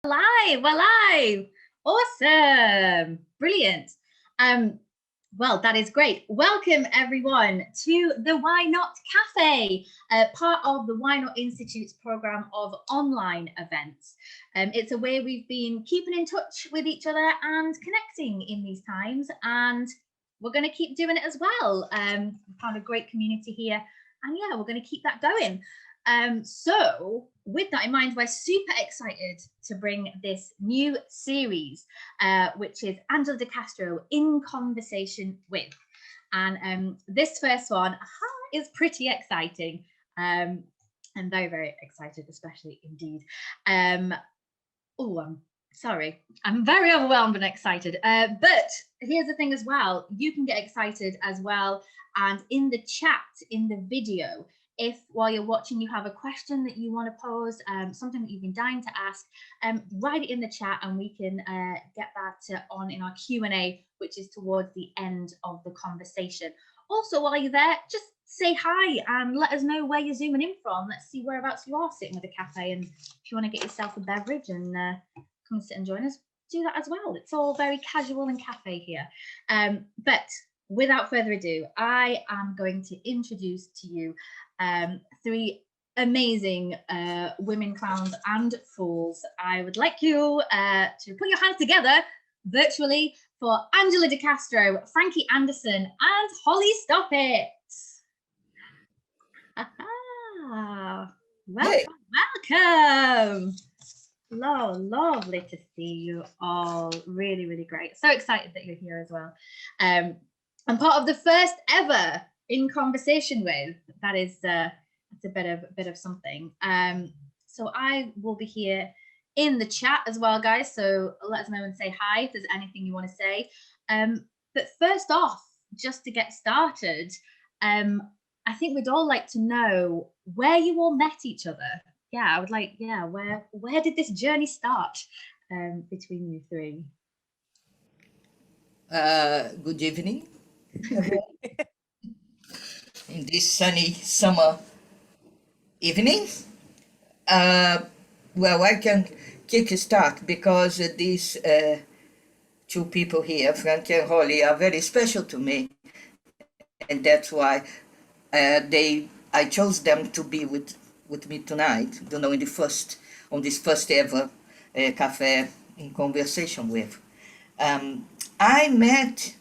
We're live. Awesome. Brilliant. Well, that is great. Welcome everyone to the Why Not Café, part of the Why Not Institute's program of online events. It's a way we've been keeping in touch with each other and connecting in these times, and we're going to keep doing it as well. We found a great community here, and yeah, we're going to keep that going. So with that in mind, we're super excited to bring this new series, which is Angela de Castro, In Conversation With. And this first one is pretty exciting. I'm very, very excited, especially indeed. Oh, I'm sorry. I'm very overwhelmed and excited. But here's the thing as well. You can get excited as well. And in the chat, in the video, if while you're watching you have a question that you want to pose, something that you've been dying to ask, write it in the chat and we can get that on in our Q&A, which is towards the end of the conversation. Also, while you're there, just say hi and let us know where you're zooming in from. Let's see whereabouts you are sitting with a cafe, and if you want to get yourself a beverage and come sit and join us, do that as well. It's all very casual and cafe here. But without further ado, I am going to introduce to you three amazing women clowns and fools. I would like you to put your hands together virtually for Angela de Castro, Franki Anderson, and Holly Stoppit. Welcome. Lovely to see you all. Really, really great. So excited that you're here as well. I'm part of the first ever In Conversation With. That is it's a bit of something. So I will be here in the chat as well, guys. So let us know and say hi if there's anything you want to say. But first off, just to get started, I think we'd all like to know where you all met each other. Yeah, I would like, yeah, where did this journey start between you three? Good evening. In this sunny summer evening. Well, I can kick start because these two people here, Franki and Holly, are very special to me, and that's why I chose them to be with me tonight. You know, on this first ever cafe in conversation with. I met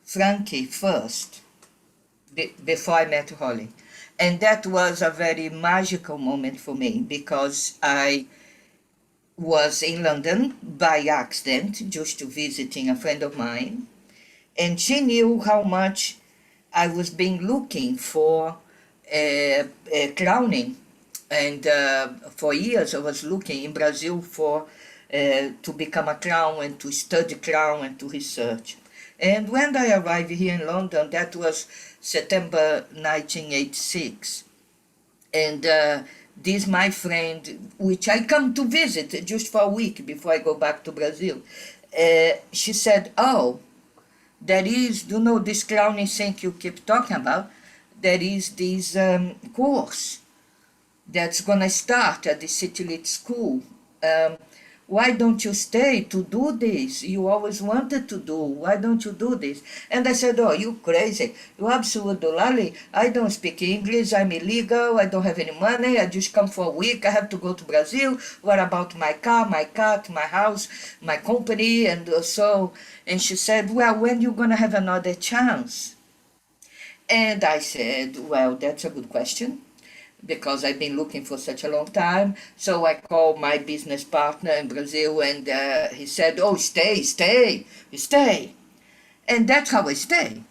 Franki first before I met Holly. And that was a very magical moment for me because I was in London by accident, just visiting a friend of mine. And she knew how much I was looking for clowning. And for years I was looking in Brazil for to become a clown and to study clown and to research. And when I arrived here in London, that was September 1986. And this my friend, which I come to visit just for a week before I go back to Brazil, she said, oh, there is, you know, this clowning thing you keep talking about, there is this course that's going to start at the City Lit School. Why don't you stay to do this? You always wanted to do. Why don't you do this? And I said, oh, you crazy. You absolutely lolly. I don't speak English. I'm illegal. I don't have any money. I just come for a week. I have to go to Brazil. What about my car, my cat, my house, my company? And so, and she said, well, when you going to have another chance? And I said, well, that's a good question, because I've been looking for such a long time. So I called my business partner in Brazil, and he said, oh, stay. And that's how I stay.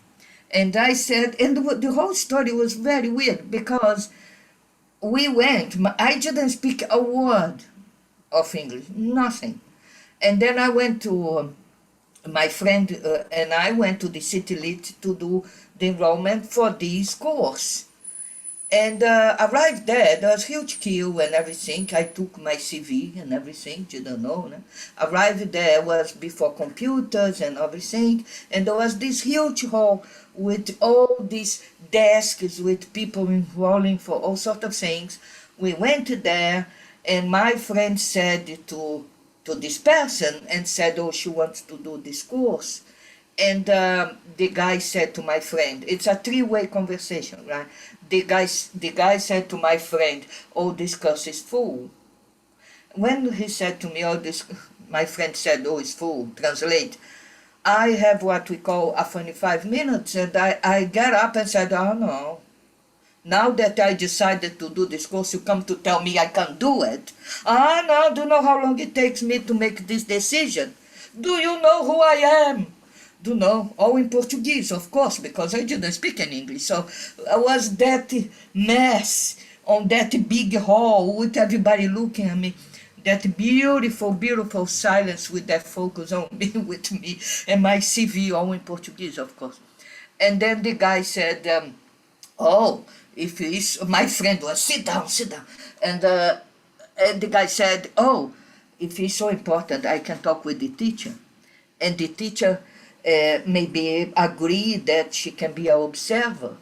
And I said, and the whole story was very weird, because we went, I didn't speak a word of English, nothing. And then I went to, my friend and I went to the City Lit to do the enrollment for this course. And arrived there was huge queue and everything. I took my CV and everything, didn't know. No? Arrived there was before computers and everything. And there was this huge hall with all these desks with people enrolling for all sorts of things. We went there, and my friend said to to this person and said, oh, she wants to do this course. And the guy said to my friend, it's a three-way conversation, right? The guy said to my friend, oh, this course is full. When he said to me, oh, this, my friend said, oh, it's full, translate. I have what we call a 25 minutes, and I get up and said, oh, no. Now that I decided to do this course, you come to tell me I can't do it. Ah, no, do you know how long it takes me to make this decision? Do you know who I am? Do you know? All in Portuguese, of course, because I didn't speak any English. So I was that mess on that big hall with everybody looking at me. That beautiful, beautiful silence with that focus on me, with me, and my CV all in Portuguese, of course. And then the guy said, oh, if he's, my friend was, sit down, sit down. And the guy said, oh, if it's so important, I can talk with the teacher. And the teacher maybe agree that she can be an observer.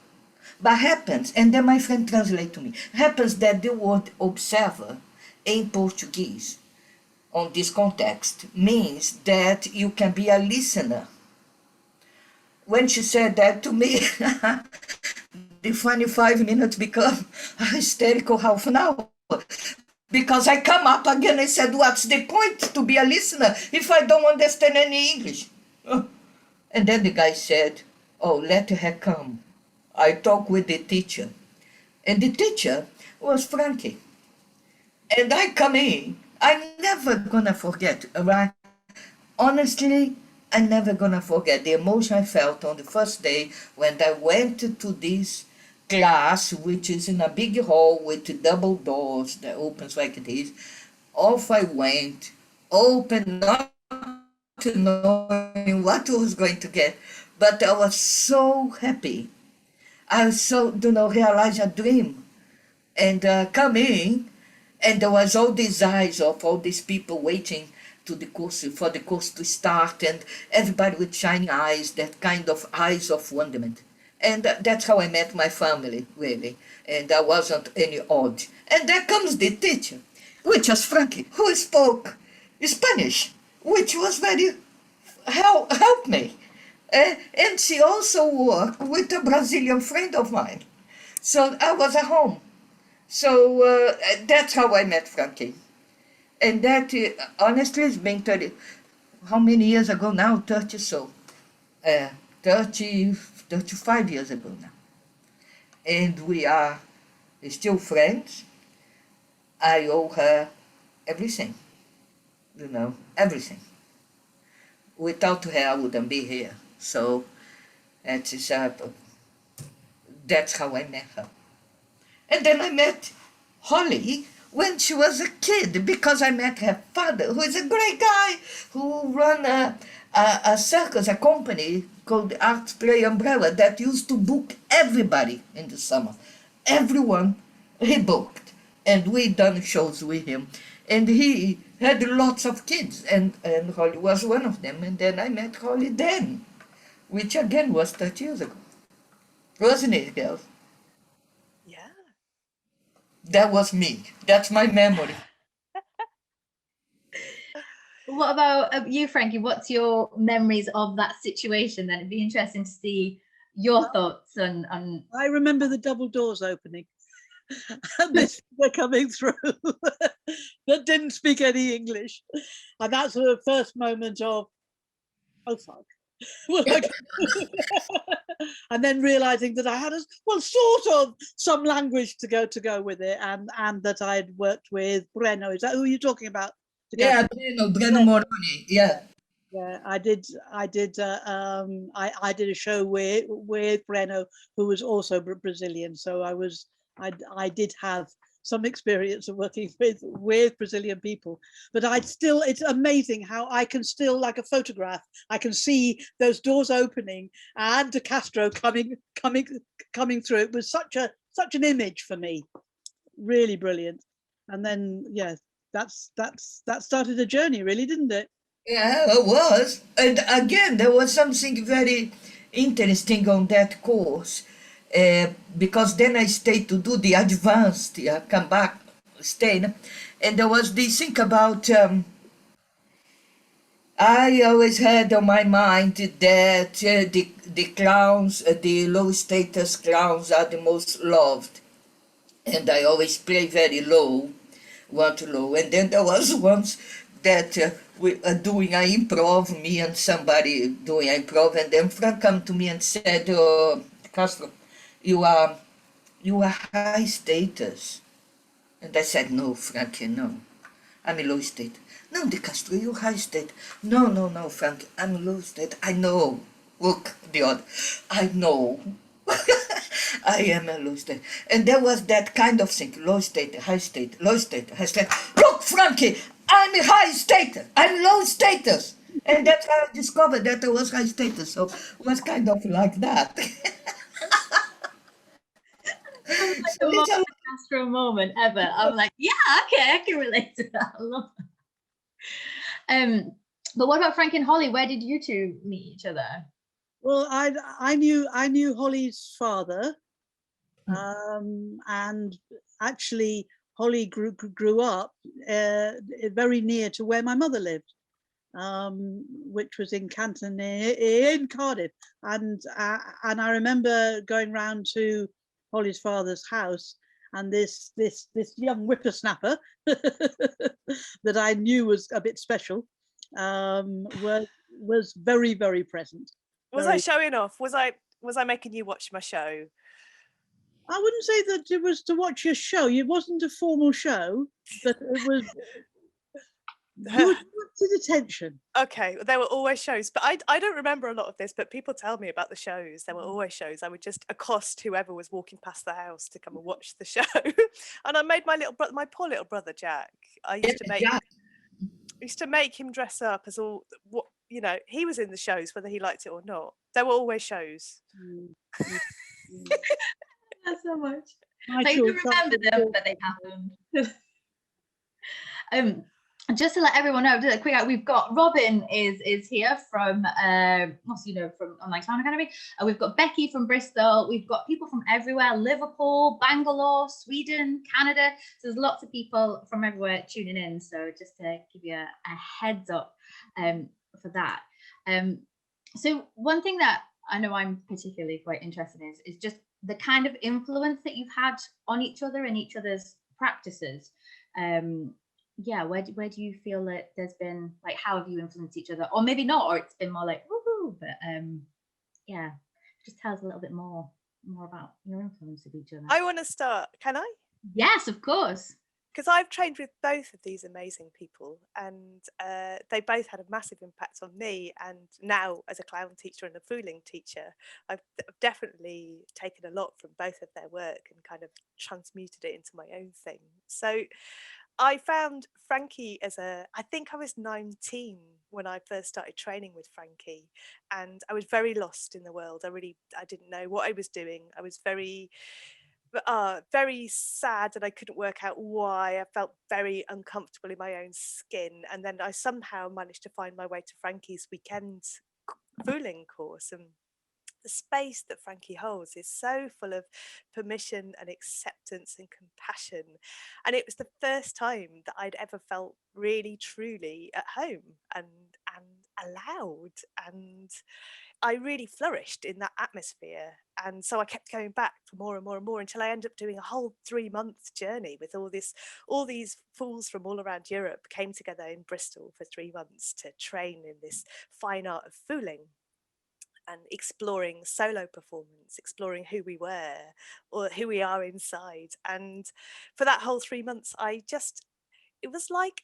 But happens, and then my friend translate to me, happens that the word observer in Portuguese, on this context, means that you can be a listener. When she said that to me, the funny 5 minutes become a hysterical half an hour. Because I come up again and said, what's the point to be a listener if I don't understand any English? And then the guy said, oh, let her come. I talk with the teacher. And the teacher was Franki. And I come in, I'm never gonna forget, right? Honestly, I'm never gonna forget the emotion I felt on the first day when I went to this class, which is in a big hall with double doors that opens like this. Off I went, open, not knowing what I was going to get, but I was so happy. I so realized a dream, and come in, and there was all these eyes of all these people waiting to the course for the course to start, and everybody with shining eyes, that kind of eyes of wonderment. And that's how I met my family, really. And I wasn't any odd. And there comes the teacher, which was Franki, who spoke Spanish, which was very help me. And she also worked with a Brazilian friend of mine. So I was at home. So that's how I met Franki. And that, honestly, it's been 30, how many years ago now? 30 so. 35 years ago now. And we are still friends. I owe her everything, everything. Without her, I wouldn't be here. So that's how I met her. And then I met Holly when she was a kid, because I met her father, who is a great guy, who ran a circus, a company called Art Play Umbrella that used to book everybody in the summer. Everyone he booked. And we done shows with him. And he had lots of kids, and Holly was one of them. And then I met Holly then, which again was 30 years ago. Wasn't it, girls? Yeah. That was me. That's my memory. What about you, Franki? What's your memories of that situation then? It'd be interesting to see your thoughts on... I remember the double doors opening and this were coming through that didn't speak any English. And that's the first moment of, oh, fuck. And then realizing that I had sort of some language to go with it, and that I'd worked with Breno. Is that who you're talking about? Yeah, Breno Moroni. Yeah. Yeah, I did a show with Breno, who was also Brazilian. So I did have some experience of working with Brazilian people, but it's amazing how I can still, like a photograph, I can see those doors opening and De Castro coming through. It was such an image for me, really brilliant. And then that started a journey, really, didn't it? Yeah, it was. And again, there was something very interesting on that course. Because then I stayed to do the advanced, come back, stay. And there was this thing about I always had on my mind that the clowns, the low status clowns are the most loved. And I always play very low, one to low. And then there was once that we are doing an improv, me and somebody doing an improv, and then Frank come to me and said, Castro, you are high status. And I said, no, Frankie, no. I'm in low state. No, De Castro, you're high state. No, no, no, Frankie, I'm low state. I know. Look, the other. I know. I am a low state. And there was that kind of thing, low state, high state, low state, high state. Look, Frankie, I'm high state. I'm low status. And that's how I discovered that I was high status. So it was kind of like that. Like So the it's most a Castro moment ever. I'm like, yeah, okay, I can relate to that. I love it. But what about Frank and Holly? Where did you two meet each other? Well, I knew Holly's father, and actually Holly grew up very near to where my mother lived, which was in Canton in Cardiff, and I remember going round to Holly's father's house, and this young whippersnapper that I knew was a bit special was very, very present. Was I showing off? Was I making you watch my show? I wouldn't say that it was to watch your show. It wasn't a formal show, but it was. You wanted attention. Okay, there were always shows, but I don't remember a lot of this, but people tell me about the shows. There were always shows. I would just accost whoever was walking past the house to come and watch the show. And I made my poor little brother Jack. I used to make him dress up as all what he was in the shows whether he liked it or not. There were always shows. That's so much. I can remember them, but they happened. Just to let everyone know, quick out, we've got Robin is here from from Online Clown Academy. We've got Becky from Bristol. We've got people from everywhere: Liverpool, Bangalore, Sweden, Canada. So there's lots of people from everywhere tuning in. So just to give you a heads up for that. So one thing that I know I'm particularly quite interested in is just the kind of influence that you've had on each other and each other's practices. Where do you feel that there's been, like, how have you influenced each other, or maybe not, or it's been more like woohoo, but just tell us a little bit more about your influence of each other. I want to start. Can I? Yes, of course. Because I've trained with both of these amazing people, and they both had a massive impact on me. And now, as a clown teacher and a fooling teacher, I've definitely taken a lot from both of their work and kind of transmuted it into my own thing. So I found Franki I think I was 19 when I first started training with Franki, and I was very lost in the world. I didn't know what I was doing. I was very sad, and I couldn't work out why. I felt very uncomfortable in my own skin, and then I somehow managed to find my way to Franki's weekend fooling course, and the space that Franki holds is so full of permission and acceptance and compassion. And it was the first time that I'd ever felt really, truly at home and allowed. And I really flourished in that atmosphere. And so I kept going back for more and more and more until I ended up doing a whole 3-month journey with all these fools from all around Europe came together in Bristol for 3 months to train in this fine art of fooling and exploring solo performance, exploring who we were or who we are inside. And for that whole 3 months, it was like,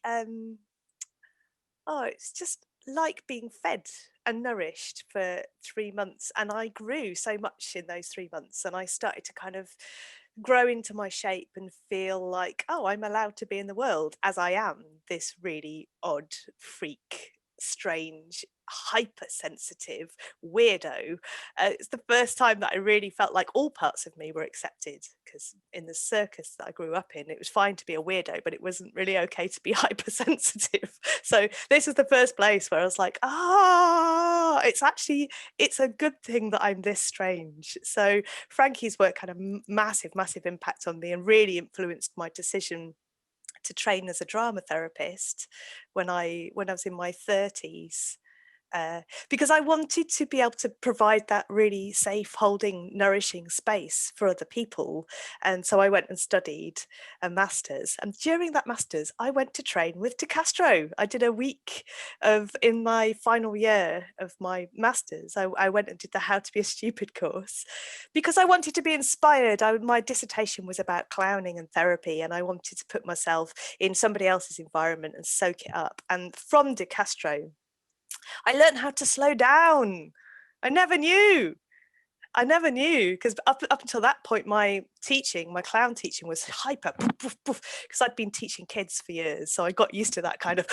it's just like being fed and nourished for 3 months. And I grew so much in those 3 months, and I started to kind of grow into my shape and feel like, I'm allowed to be in the world as I am, this really odd freak, strange, hypersensitive weirdo. It's the first time that I really felt like all parts of me were accepted, because in the circus that I grew up in, it was fine to be a weirdo, but it wasn't really okay to be hypersensitive. So this was the first place where I was like, it's a good thing that I'm this strange. So Franki's work had a massive impact on me and really influenced my decision to train as a drama therapist when I was in my 30s. Because I wanted to be able to provide that really safe, holding, nourishing space for other people. And so I went and studied a master's. And during that master's, I went to train with De Castro. I did a week in my final year of my master's, I went and did the How to Be a Stupid course because I wanted to be inspired. My dissertation was about clowning and therapy, and I wanted to put myself in somebody else's environment and soak it up. And from De Castro, I learned how to slow down. I never knew because up until that point, my clown teaching was hyper, because I'd been teaching kids for years. So I got used to that kind of,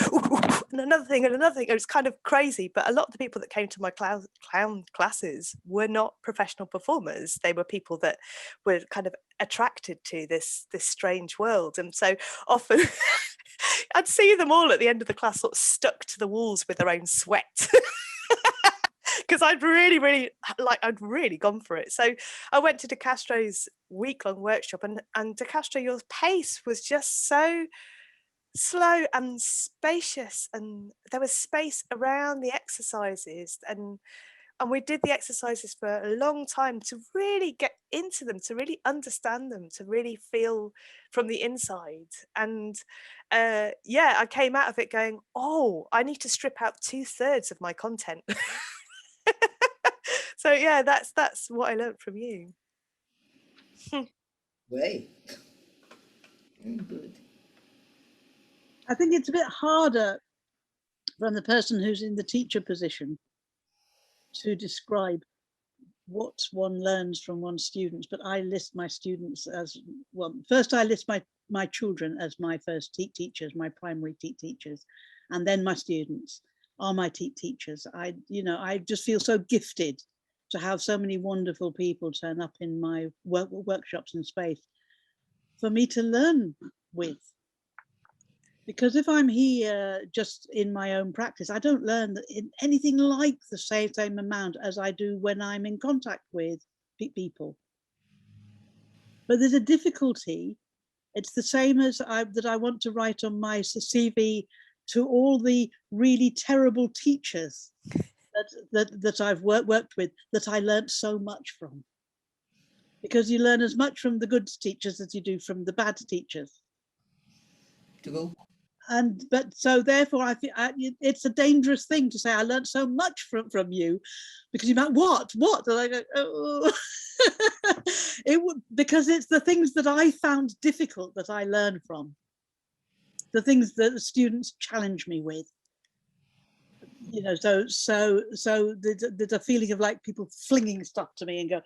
and another thing. It was kind of crazy. But a lot of the people that came to my clown classes were not professional performers. They were people that were kind of attracted to this strange world. And so often I'd see them all at the end of the class sort of stuck to the walls with their own sweat. Because I'd really gone for it. So I went to De Castro's week-long workshop, and De Castro, your pace was just so slow and spacious, and there was space around the exercises, and we did the exercises for a long time to really get into them, to really understand them, to really feel from the inside. And I came out of it going, oh, I need to strip out 2/3 of my content. So yeah, that's what I learned from you. Great. Very good. I think it's a bit harder from the person who's in the teacher position to describe what one learns from one's students, but I list my students as, well, first I list my children as my first teachers, my primary teachers, and then my students are my teachers. I just feel so gifted to have so many wonderful people turn up in my workshops and space for me to learn with. Because if I'm here just in my own practice, I don't learn anything like the same amount as I do when I'm in contact with people. But there's a difficulty. It's the same as that I want to write on my CV to all the really terrible teachers that I've worked with, that I learned so much from. Because you learn as much from the good teachers as you do from the bad teachers. True. But so therefore I feel it's a dangerous thing to say I learned so much from you, because you might what and I go, oh. Because it's the things that I found difficult that I learn from, the things that the students challenge me with, so there's a feeling of like people flinging stuff to me and go,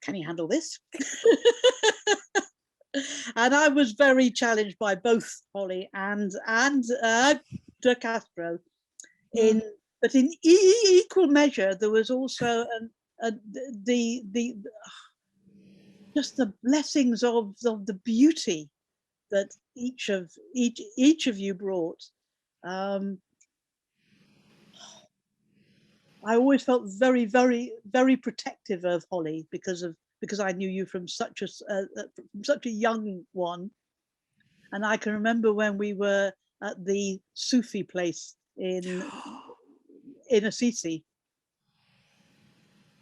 can you handle this? And I was very challenged by both Holly and De Castro. But in equal measure, there was also just the blessings of the beauty that each of you brought. I always felt very, very, very protective of Holly because I knew you from such a young one. And I can remember when we were at the Sufi place in Assisi,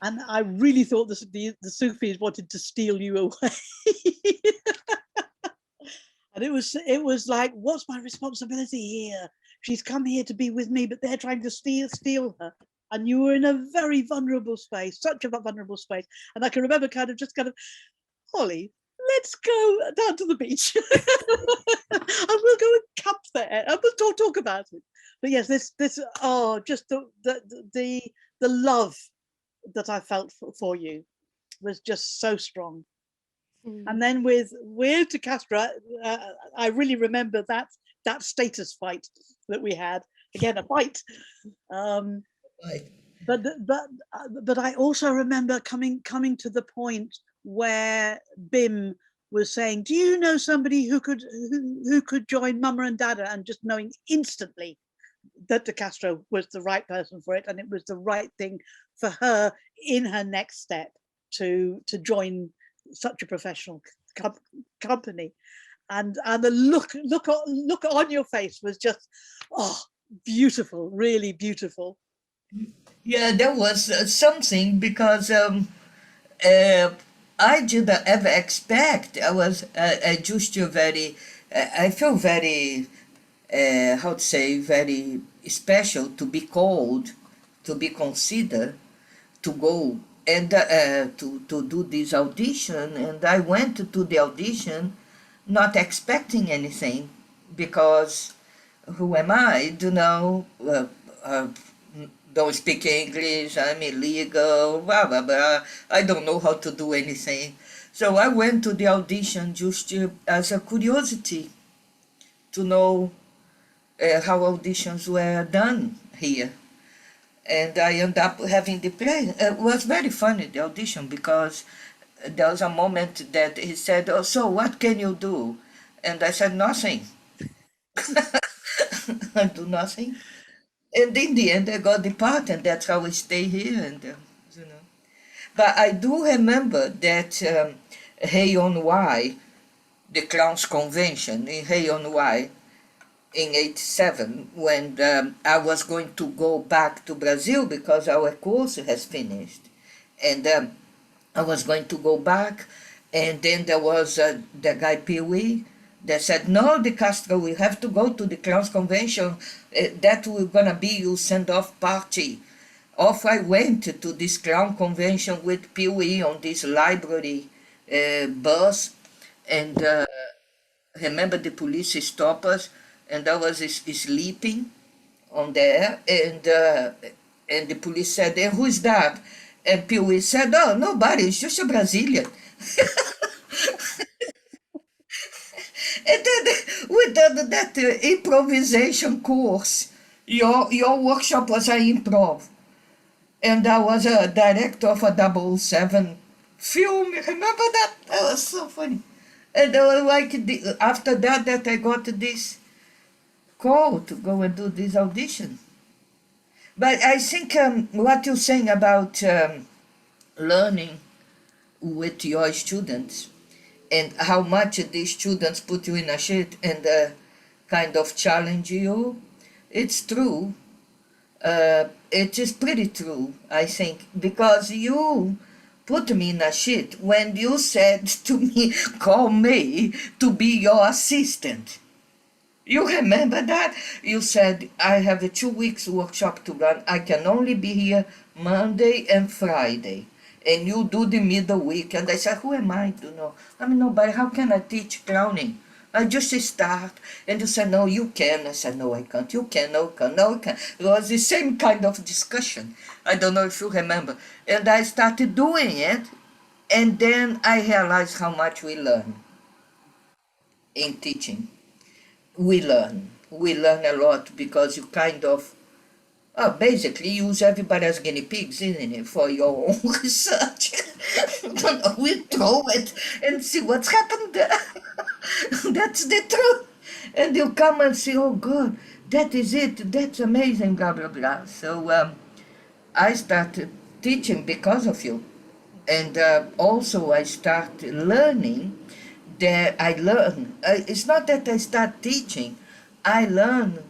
and I really thought the Sufis wanted to steal you away. And it was like, what's my responsibility here? She's come here to be with me, but they're trying to steal her. And you were in a very vulnerable space, such a vulnerable space. And I can remember kind of, Holly, let's go down to the beach. And we'll go and camp there and we'll talk about it. But yes, just the love that I felt for you was just so strong. And then with De Castro, I really remember that status fight that we had. Again, a fight. Right. But I also remember coming to the point where Bim was saying, do you know somebody who could join Mama and Dada, and just knowing instantly that De Castro was the right person for it, and it was the right thing for her in her next step to join such a professional company. and the look on your face was just, oh, beautiful, really beautiful. Yeah, there was something because I didn't ever expect. I just very, I feel very, how to say, very special to be called, to be considered, to go and to do this audition. And I went to the audition not expecting anything because who am I to know? Don't speak English, I'm illegal, blah, blah, blah. I don't know how to do anything. So I went to the audition just as a curiosity to know how auditions were done here. And I ended up having the play. It was very funny, the audition, because there was a moment that he said, oh, so what can you do? And I said, nothing. I do nothing. And in the end, I got the part, and that's how I stay here. And you know, but I do remember that Hey on Why, the Clowns Convention in Hey on Why, in '87, when I was going to go back to Brazil because our course has finished, and I was going to go back, and then there was the guy Pee Wee. They said, no, De Castro, we have to go to the Clowns Convention. That will gonna be your send-off party. Off I went to this clown convention with Pee Wee on this library bus. And remember the police stopped us, and I was sleeping on there. And the police said, hey, who is that? And Pee Wee said, oh, nobody, it's just a Brazilian. And then we did that improvisation course. Your workshop was an improv. And I was a director of a 007 film. Remember that? That was so funny. And after that I got this call to go and do this audition. But I think what you're saying about learning with your students, and how much these students put you in a shit and kind of challenge you, it's true. It is pretty true, I think, because you put me in a shit when you said to me, call me to be your assistant. You remember that? You said, I have a 2 weeks workshop to run. I can only be here Monday and Friday. And you do the middle week. And I said, who am I to know? I'm nobody. How can I teach clowning? I just start. And you said, no, you can. I said, no, I can't. You can, no, can, no, can. It was the same kind of discussion. I don't know if you remember. And I started doing it. And then I realized how much we learn in teaching. We learn a lot because you kind of basically use everybody as guinea pigs, isn't it, for your own research. We throw it and see what's happened there. That's the truth. And you come and say, oh God, that is it, that's amazing, blah, blah, blah. So I started teaching because of you. And also I started learning that I learn. It's not that I start teaching. I learn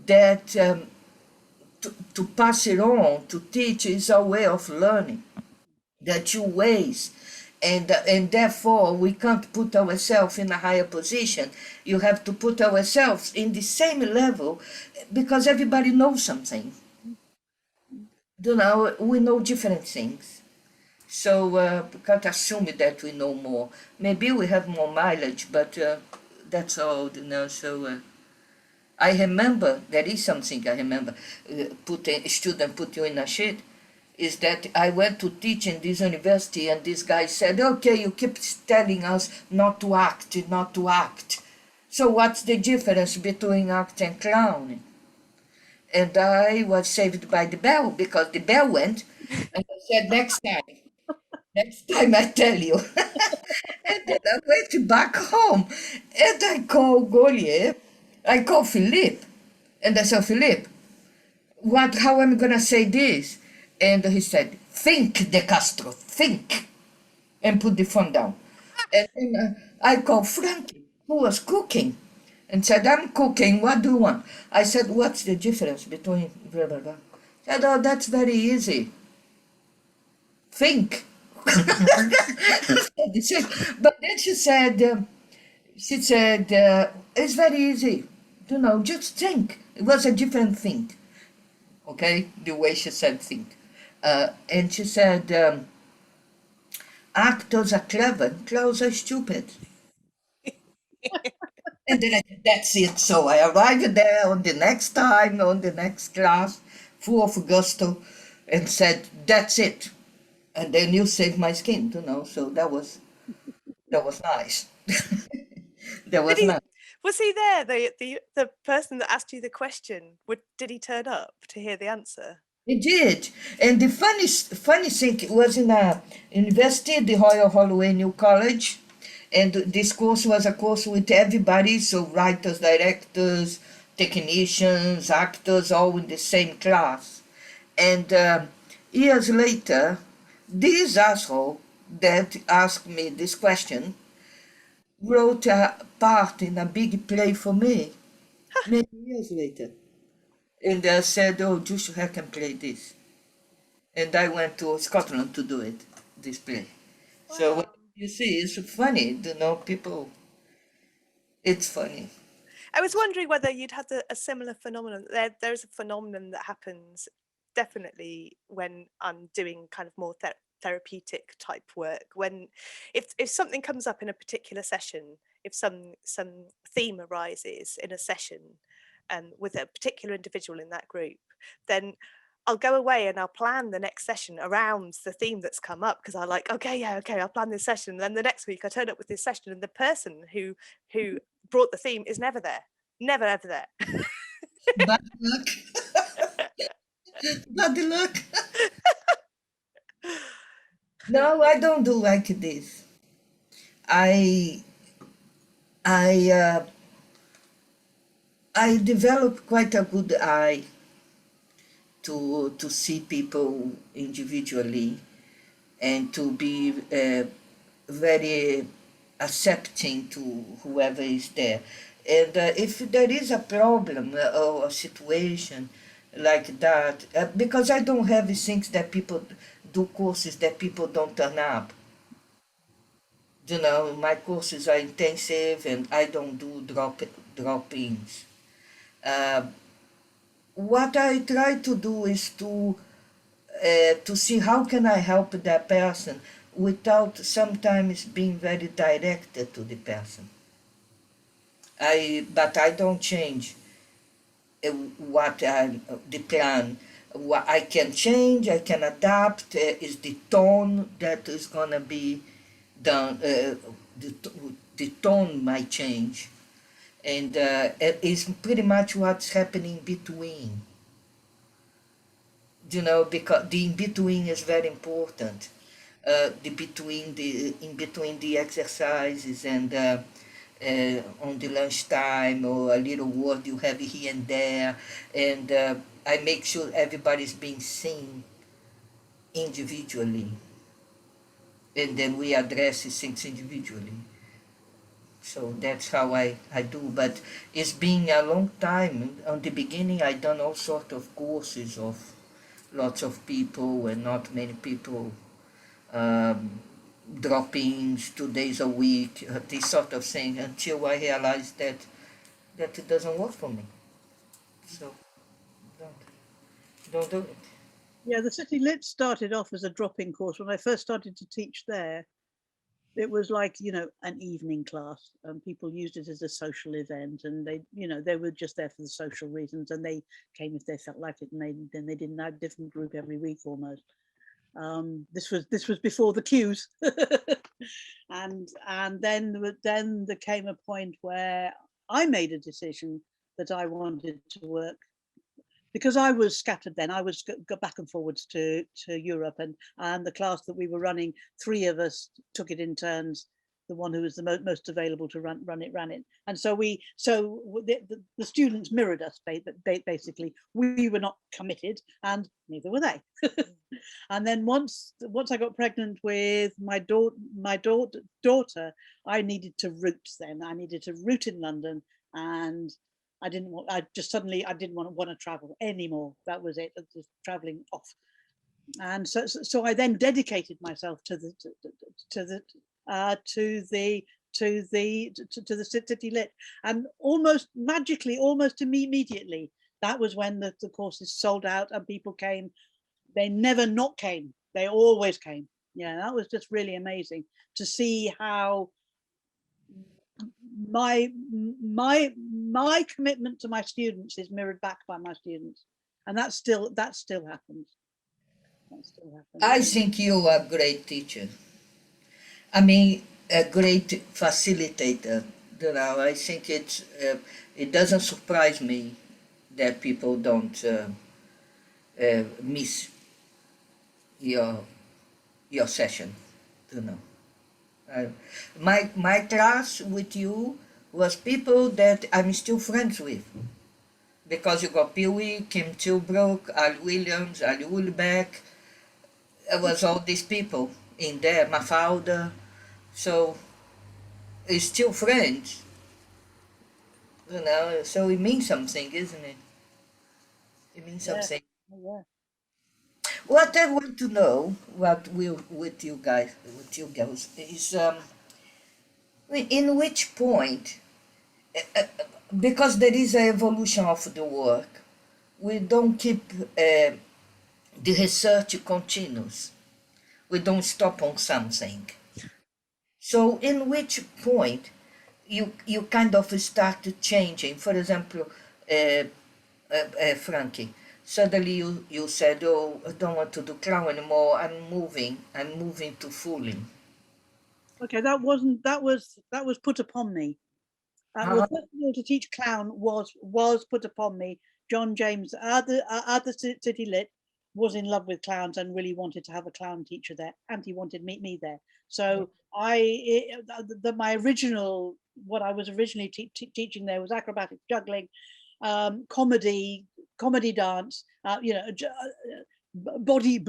that to pass it on, to teach is a way of learning. There are two ways. And therefore, we can't put ourselves in a higher position. You have to put ourselves in the same level because everybody knows something. You know, we know different things. So we can't assume that we know more. Maybe we have more mileage, but that's all, you know. So I remember, there is something I remember, a student put you in a shit, is that I went to teach in this university and this guy said, okay, you keep telling us not to act, not to act. So what's the difference between act and clown? And I was saved by the bell because the bell went and I said, next time I tell you. And then I went back home and I called Golier, I called Philippe, and I said, Philippe, how am I going to say this? And he said, think, De Castro, think, and put the phone down. And then I called Franki. who was cooking and said, I'm cooking, what do you want? I said, what's the difference between blah, blah, blah? Said, oh, that's very easy. Think. But then she said, it's very easy. You know, just think. It was a different thing. Okay, the way she said think. And she said, actors are clever, clowns are stupid. And then I said, that's it. So I arrived there on the next time, on the next class, full of gusto, and said, that's it. And then you saved my skin, you know. So that was nice. That was Did he, nice. was he there? The person that asked you the question, did he turn up to hear the answer? He did. And the funny thing was in a university, the Royal Holloway New College, and this course was a course with everybody, so writers, directors, technicians, actors, all in the same class. And years later, this asshole that asked me this question wrote a part in a big play for me many years later. And I said, oh, Joshua can play this. And I went to Scotland to do it, this play. Wow. So you see, it's funny, you know, people, it's funny. I was wondering whether you'd had a similar phenomenon. There's a phenomenon that happens definitely when I'm doing kind of more therapeutic type work. When if something comes up in a particular session, if some theme arises in a session with a particular individual in that group, then I'll go away and I'll plan the next session around the theme that's come up, because I like, okay, I'll plan this session. And then the next week I turn up with this session and the person who brought the theme is never there. Never ever there. Bad luck. Bad luck. No, I don't do like this. I develop quite a good eye to see people individually and to be very accepting to whoever is there. And if there is a problem or a situation like that, because I don't have things that people do courses that people don't turn up. You know, my courses are intensive and I don't do drop-ins. What I try to do is to see how can I help that person without sometimes being very directed to the person. But I don't change the plan. What I can change, I can adapt, is the tone that is going to be done. The tone might change. And it's pretty much what's happening between. You know, because the in-between is very important. In between the exercises and on the lunchtime, or a little word you have here and there, and I make sure everybody's being seen individually, and then we address these things individually. So that's how I do, but it's been a long time. On the beginning I done all sorts of courses of lots of people and not many people, drop-ins 2 days a week, this sort of thing, until I realized that it doesn't work for me. So don't do it. Yeah, the City Lit started off as a drop-in course. When I first started to teach there, it was like, you know, an evening class, and people used it as a social event, and they, you know, they were just there for the social reasons, and they came if they felt like it, and then they didn't have a different group every week almost. This was before the queues. and then there came a point where I made a decision that I wanted to work, because I was scattered then. I was go back and forwards to Europe, and the class that we were running, 3 of us took it in turns. the one who was the most available to run it. And so the students mirrored us, basically. We were not committed, and neither were they. And then once I got pregnant with my daughter, I needed to root. Then I needed to root in London, and I didn't want to travel anymore. That was it. Just traveling off. And so I then dedicated myself to the City Lit, and almost magically, almost immediately, that was when the courses sold out and people came. They never not came. They always came. Yeah, that was just really amazing to see how my commitment to my students is mirrored back by my students, and that still happens. I think you are a great teacher. I mean, a great facilitator. You know, I think it doesn't surprise me that people don't miss your session. You know, my class with you was people that I'm still friends with, because you got Pee-wee, Kim Tilbrook, Al Williams, Ali Ulbeck. There was all these people in there, Mafalda. So it's still friends, you know. So it means something, isn't it? It means something. Yeah. What I want to know, with you girls, is in which point, because there is an evolution of the work, we don't keep the research continues. We don't stop on something. So in which point you kind of start changing? For example, Franki, suddenly you said, oh, I don't want to do clown anymore, I'm moving to fooling. Okay, that was put upon me. Well, first of all, to teach clown was put upon me. John James, other City Lit, was in love with clowns and really wanted to have a clown teacher there, and he wanted me there. So my original, what I was originally teaching there was acrobatic juggling, comedy dance, you know, body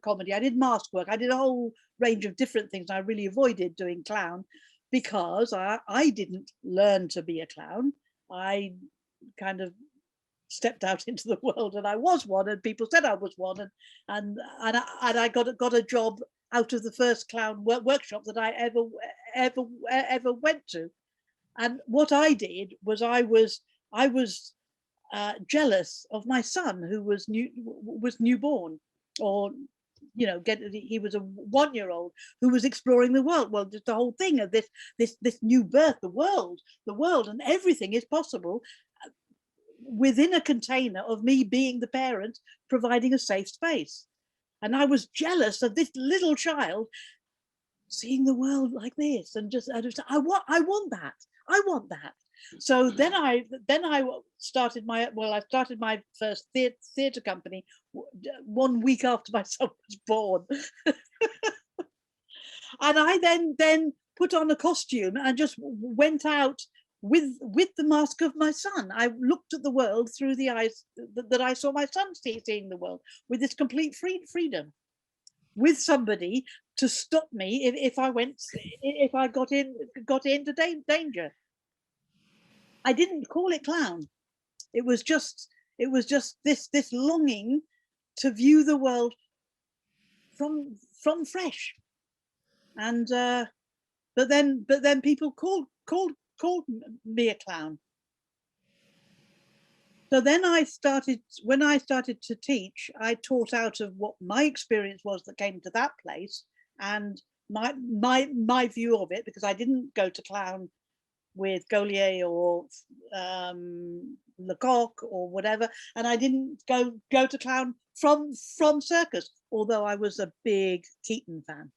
comedy. I did mask work. I did a whole range of different things. I really avoided doing clown because I didn't learn to be a clown. I kind of stepped out into the world, and I was one, and people said I was one, and I got a job out of the first clown workshop that I ever went to. And what I did was I was jealous of my son, who was newborn, or you know, he was a 1-year-old who was exploring the world. Well, just the whole thing of this new birth, the world, and everything is possible within a container of me being the parent, providing a safe space. And I was jealous of this little child seeing the world like this, and I want that. So then I started my first theatre company 1 week after my son was born. And I then put on a costume and just went out with the mask of my son. I looked at the world through the eyes that I saw my son seeing the world, with this complete freedom, with somebody to stop me if I got into danger. I didn't call it clown. It was just this longing to view the world from fresh. And but then people called me a clown. So then when I started to teach, I taught out of what my experience was that came to that place, and my view of it, because I didn't go to clown with Gaulier or Lecoq or whatever, and I didn't go to clown from circus, although I was a big Keaton fan.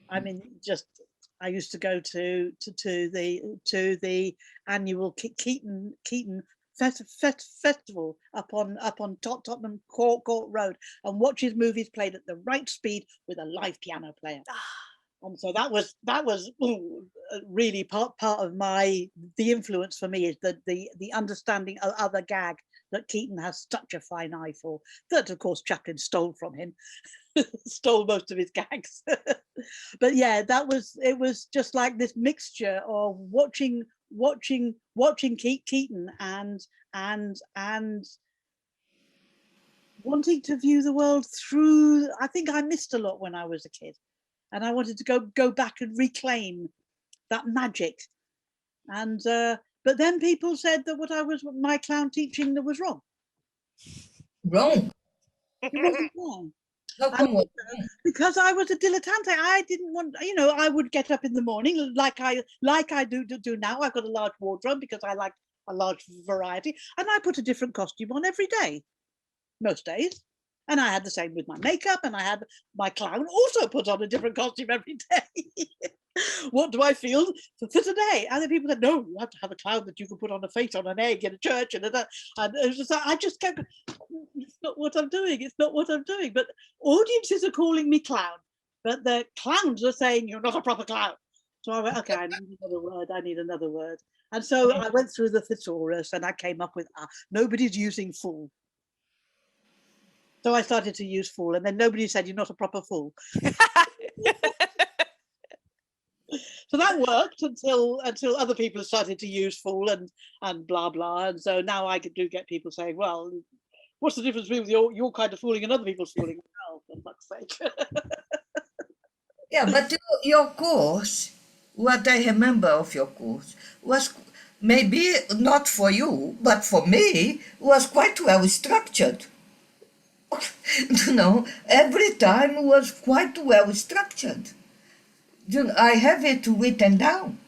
I mean, I used to go to the annual Keaton festival up on Tottenham Court Road, and watch his movies played at the right speed with a live piano player. And so that was really part of the influence for me, is the understanding of other gag that Keaton has such a fine eye for, that of course Chaplin stole from him. Stole most of his gags. But yeah, it was just like this mixture of watching Keaton and wanting to view the world through. I think I missed a lot when I was a kid, and I wanted to go back and reclaim that magic. And but then people said that my clown teaching that was wrong. Wrong. It wasn't wrong. How come? Because I was a dilettante. I didn't want, I would get up in the morning like I do now. I've got a large wardrobe because I like a large variety, and I put a different costume on every day, most days. And I had the same with my makeup, and I had my clown also put on a different costume every day. What do I feel for today? And then people said, no, you have to have a clown that you can put on a face on an egg in a church. And it was just, I just kept, it's not what I'm doing. It's not what I'm doing. But audiences are calling me clown, but the clowns are saying, you're not a proper clown. So I went, okay, I need another word. And so I went through the thesaurus and I came up with, nobody's using fool. So I started to use fool, and then nobody said, you're not a proper fool. So that worked until other people started to use fool and blah blah, and so now I do get people saying, well, what's the difference between your kind of fooling and other people's fooling? Oh, for fuck's sake. Yeah, but your course, what I remember of your course was maybe not for you, but for me, was quite well structured. Every time was quite well structured. I have it written down.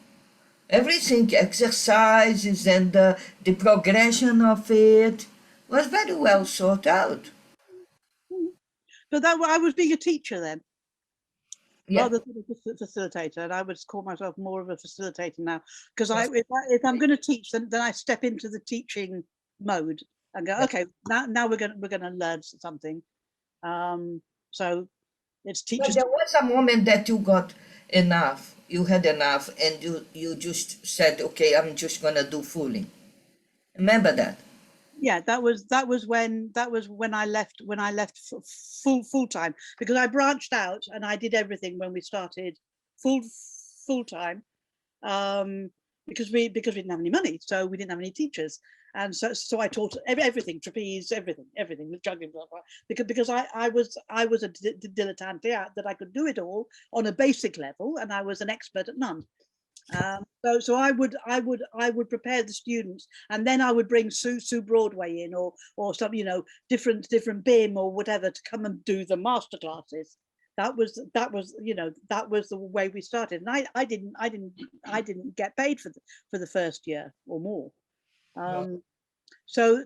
Everything, exercises and the progression of it was very well sorted out. But I was being a teacher then, Yeah. rather than a facilitator, and I would call myself more of a facilitator now, because if I'm going to teach, then I step into the teaching mode and go, okay, now we're going to learn something. So it's teachers. But there was a moment that you got enough. You had enough, and you just said, okay, I'm just gonna do fooling. Remember that? Yeah, that was when I left full time, because I branched out and I did everything when we started full time, because we didn't have any money, so we didn't have any teachers, and so I taught everything, trapeze, everything with juggling, blah, blah, because I was a dilettante, that I could do it all on a basic level, and I was an expert at none. So I would prepare the students, and then I would bring Sue Broadway in, or some different BIM or whatever, to come and do the master classes. That was the way we started, and I didn't get paid for the first year or more. So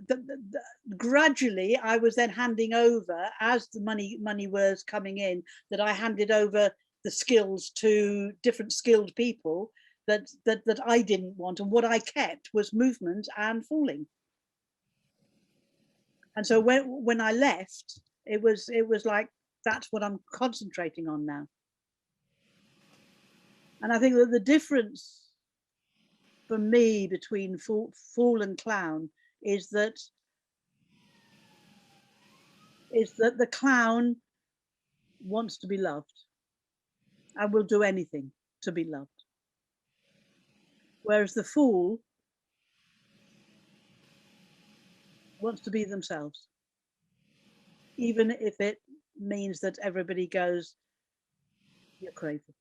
gradually I was then handing over, as the money was coming in, that I handed over the skills to different skilled people that I didn't want, and what I kept was movement and fooling. And so when I left, it was like, that's what I'm concentrating on now. And I think that the difference for me between fool and clown is that the clown wants to be loved and will do anything to be loved, whereas the fool wants to be themselves, even if it means that everybody goes, you're crazy.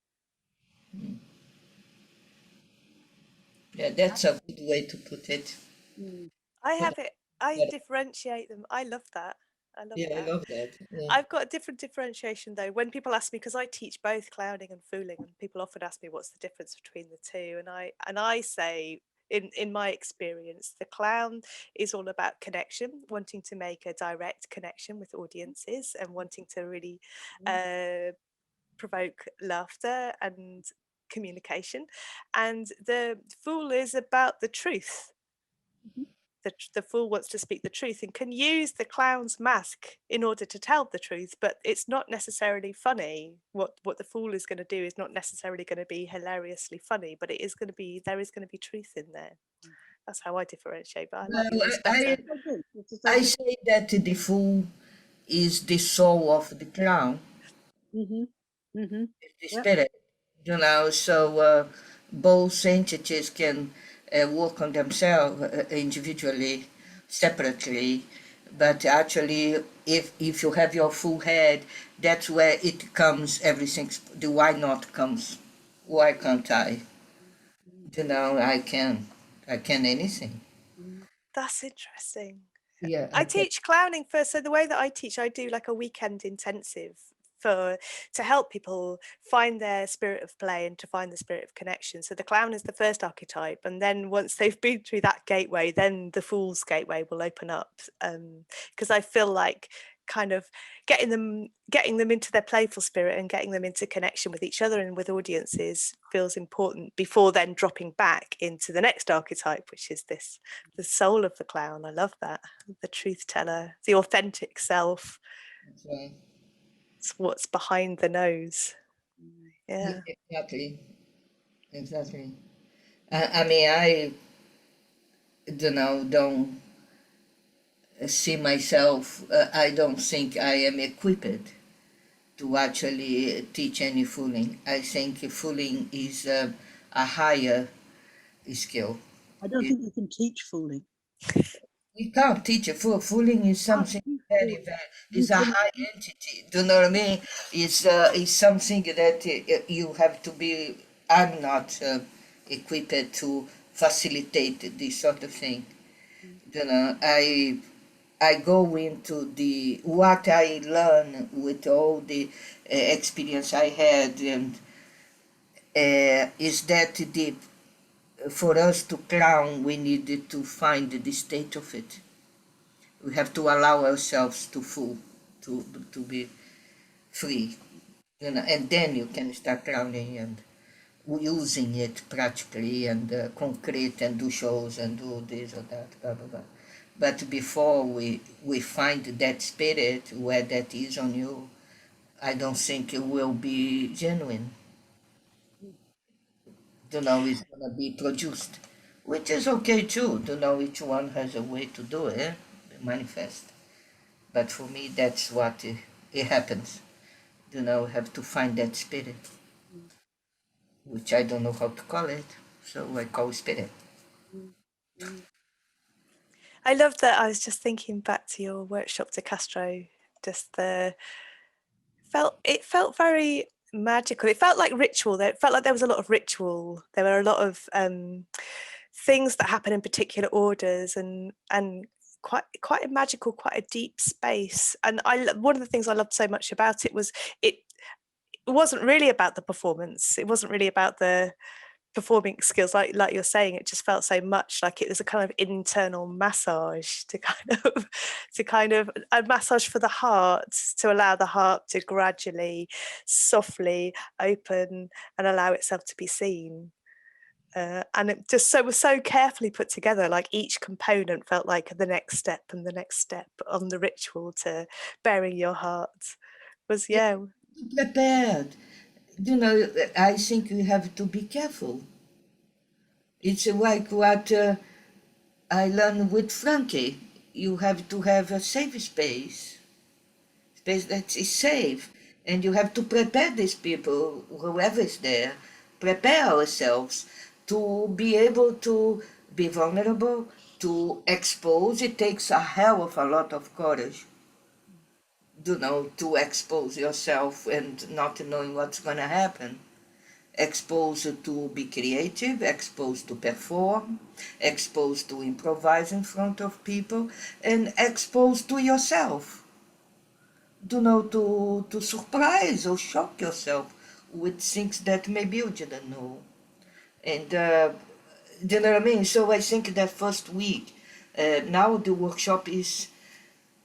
Yeah, that's a good way to put it. I differentiate them. I love that. I love that. Yeah. I've got a different differentiation though. When people ask me, because I teach both clowning and fooling, and people often ask me what's the difference between the two, and I say, in my experience, the clown is all about connection, wanting to make a direct connection with audiences and wanting to really provoke laughter and communication, and the fool is about the truth. the fool wants to speak the truth and can use the clown's mask in order to tell the truth, but it's not necessarily funny. What the fool is going to do is not necessarily going to be hilariously funny, but there is going to be truth in there. That's how I differentiate, but I like Well, yours better. I say that the fool is the soul of the clown, Mm-hmm. Mm-hmm. the Yep. spirit, so both entities can work on themselves individually, separately, but actually, if you have your full head, that's where it comes, everything, the why not comes. Why can't I? I can anything. That's interesting. Yeah, I I can. teach clowning first. So the way that I teach, I do like a weekend intensive to help people find their spirit of play and to find the spirit of connection. So the clown is the first archetype, and then once they've been through that gateway, then the fool's gateway will open up. Because I feel like kind of getting them into their playful spirit and getting them into connection with each other and with audiences feels important before then dropping back into the next archetype, which is the soul of the clown. I love that, the truth teller, the authentic self. That's right. It's what's behind the nose. Yeah. Exactly. Exactly. I mean, I don't see myself, I don't think I am equipped to actually teach any fooling. I think fooling is a higher skill. I don't think you can teach fooling. We can't teach a fool. Fooling is Can't something teach very, fooling. very, You it's a can. high entity. Do you know what I mean? It's something that you have to be, I'm not equipped to facilitate this sort of thing. I go into what I learn with all the experience I had, and is that for us to clown, we needed to find the state of it. We have to allow ourselves to fool, to be free, and then you can start clowning and using it practically and concrete and do shows and do this or that, blah blah blah. But before we find that spirit where that is on you, I don't think it will be genuine. It's gonna be produced, which is okay too. Each one has a way to do it, manifest. But for me, that's what it happens. Have to find that spirit, which I don't know how to call it, so I call spirit. I love that. I was just thinking back to your workshop de Castro, just it felt very magical. It felt like ritual. It felt like there was a lot of ritual. There were a lot of things that happen in particular orders and quite a magical, quite a deep space. And one of the things I loved so much about it was it wasn't really about the performance. It wasn't really about the performing skills, like you're saying. It just felt so much like it was a kind of internal massage to kind of a massage for the heart, to allow the heart to gradually, softly open and allow itself to be seen. And it just was so carefully put together. Like each component felt like the next step and the next step on the ritual to bearing your heart. Was Prepared. I think we have to be careful. It's like what I learned with Franki. You have to have a safe space that is safe, and you have to prepare these people, whoever is there, prepare ourselves to be able to be vulnerable, to expose. It takes a hell of a lot of courage, to expose yourself and not knowing what's going to happen. Exposed to be creative, exposed to perform, exposed to improvise in front of people, and exposed to yourself. To surprise or shock yourself with things that maybe you didn't know. And do you know what I mean? So I think that first week, now the workshop is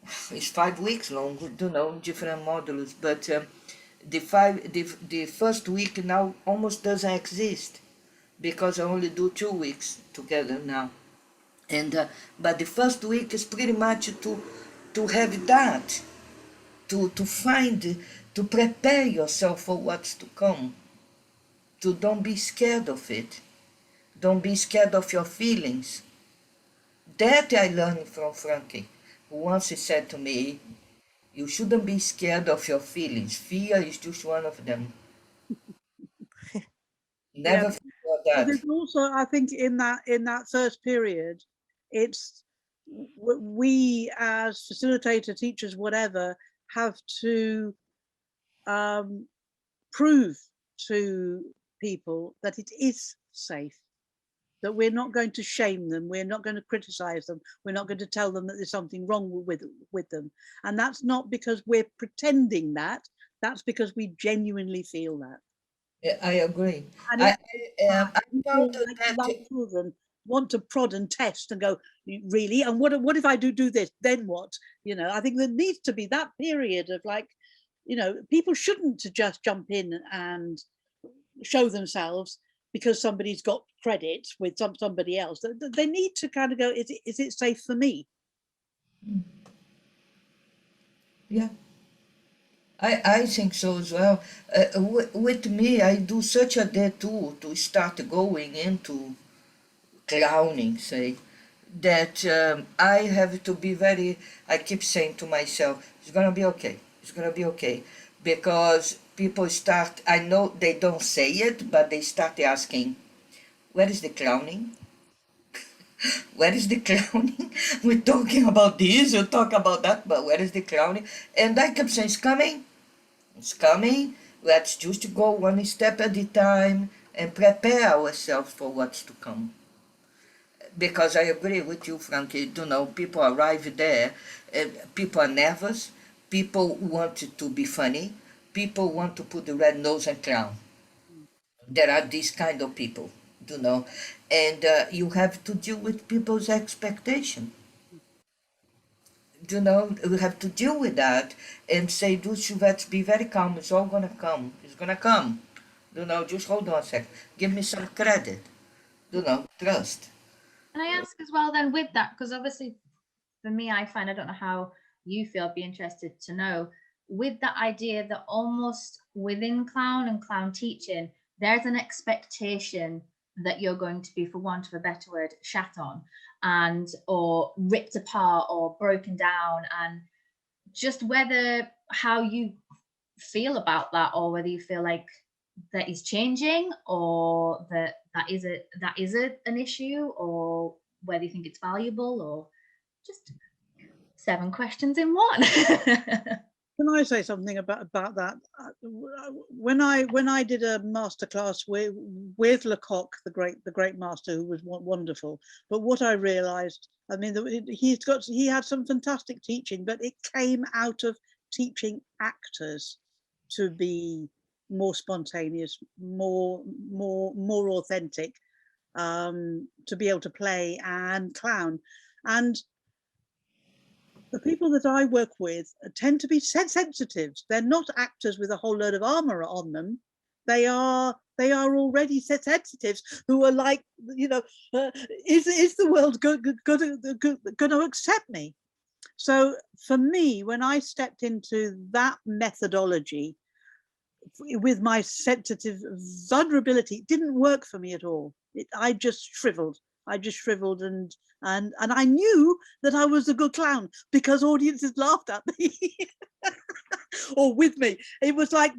5 weeks long, different modules, but the first week now almost doesn't exist because I only do 2 weeks together now. And but the first week is pretty much to have that, to find, to prepare yourself for what's to come, to don't be scared of it, don't be scared of your feelings. That I learned from Franki, who once said to me, you shouldn't be scared of your feelings. Fear is just one of them. Yeah, Never forget but that. there's also, I think, in that first period, it's we as facilitator, teachers, whatever, have to prove to people that it is safe, that we're not going to shame them, we're not going to criticize them, we're not going to tell them that there's something wrong with them. And that's not because we're pretending that, that's because we genuinely feel that. Yeah, I agree. And I found like that children want to prod and test and go, really? And what if I do this? Then what? You know, I think there needs to be that period of like, you know, people shouldn't just jump in and show themselves because somebody's got credit with somebody else. They need to kind of go, is it safe for me? yeah, I think so as well. With me, I do such a day too to start going into clowning, say, that I have to be very, I keep saying to myself, it's gonna be okay, it's gonna be okay. Because people start, I know they don't say it, but they start asking, where is the clowning? Where is the clowning? We're talking about this, we talk about that, but where is the clowning? And I kept saying, it's coming, it's coming. Let's just go one step at a time and prepare ourselves for what's to come. Because I agree with you, Frankie, you know, people arrive there, people are nervous, people want to be funny, people want to put the red nose and clown. There are these kind of people, you know, and you have to deal with people's expectation. You know, we have to deal with that and say, let's be very calm, it's all gonna come, it's gonna come. You know, just hold on a sec, give me some credit, you know, trust. Can I ask as well then with that, because obviously for me, I find, I don't know how you feel, I'd be interested to know, with that idea that almost within clown and clown teaching, there's an expectation that you're going to be, for want of a better word, shat on and or ripped apart or broken down, and just whether how you feel about that, or whether you feel like that is changing, or that is an issue, or whether you think it's valuable, or just 7 questions in one. Can I say something about that? When I did a masterclass with Lecoq, the great master, who was wonderful, but what I realised, I mean, he had some fantastic teaching, but it came out of teaching actors to be more spontaneous, more authentic, to be able to play and clown. And the people that I work with tend to be sensitives. They're not actors with a whole load of armor on them. They are already sensitives who are like, you know, is the world going to accept me? So for me, when I stepped into that methodology with my sensitive vulnerability, it didn't work for me at all. I just shriveled. And I knew that I was a good clown because audiences laughed at me or with me. It was like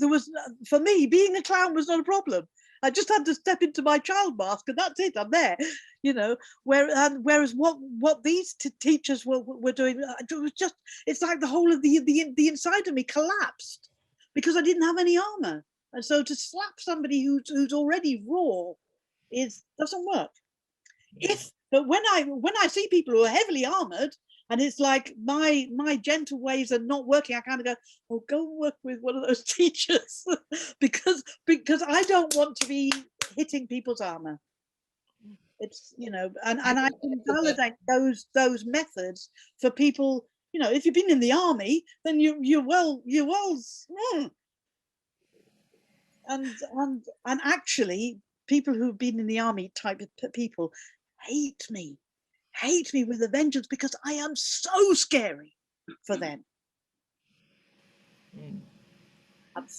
for me, being a clown was not a problem. I just had to step into my child mask and that's it, I'm there, you know. Whereas what these teachers were doing, it was just, it's like the whole of the inside of me collapsed because I didn't have any armor. And so to slap somebody who's already raw doesn't work. But when I see people who are heavily armored and it's like my gentle ways are not working, I kind of go, oh, go and work with one of those teachers because I don't want to be hitting people's armor. It's, you know, and I can validate those methods for people. You know, if you've been in the army, then you're well. And actually, people who've been in the army type of people hate me hate me with a vengeance because I am so scary for them.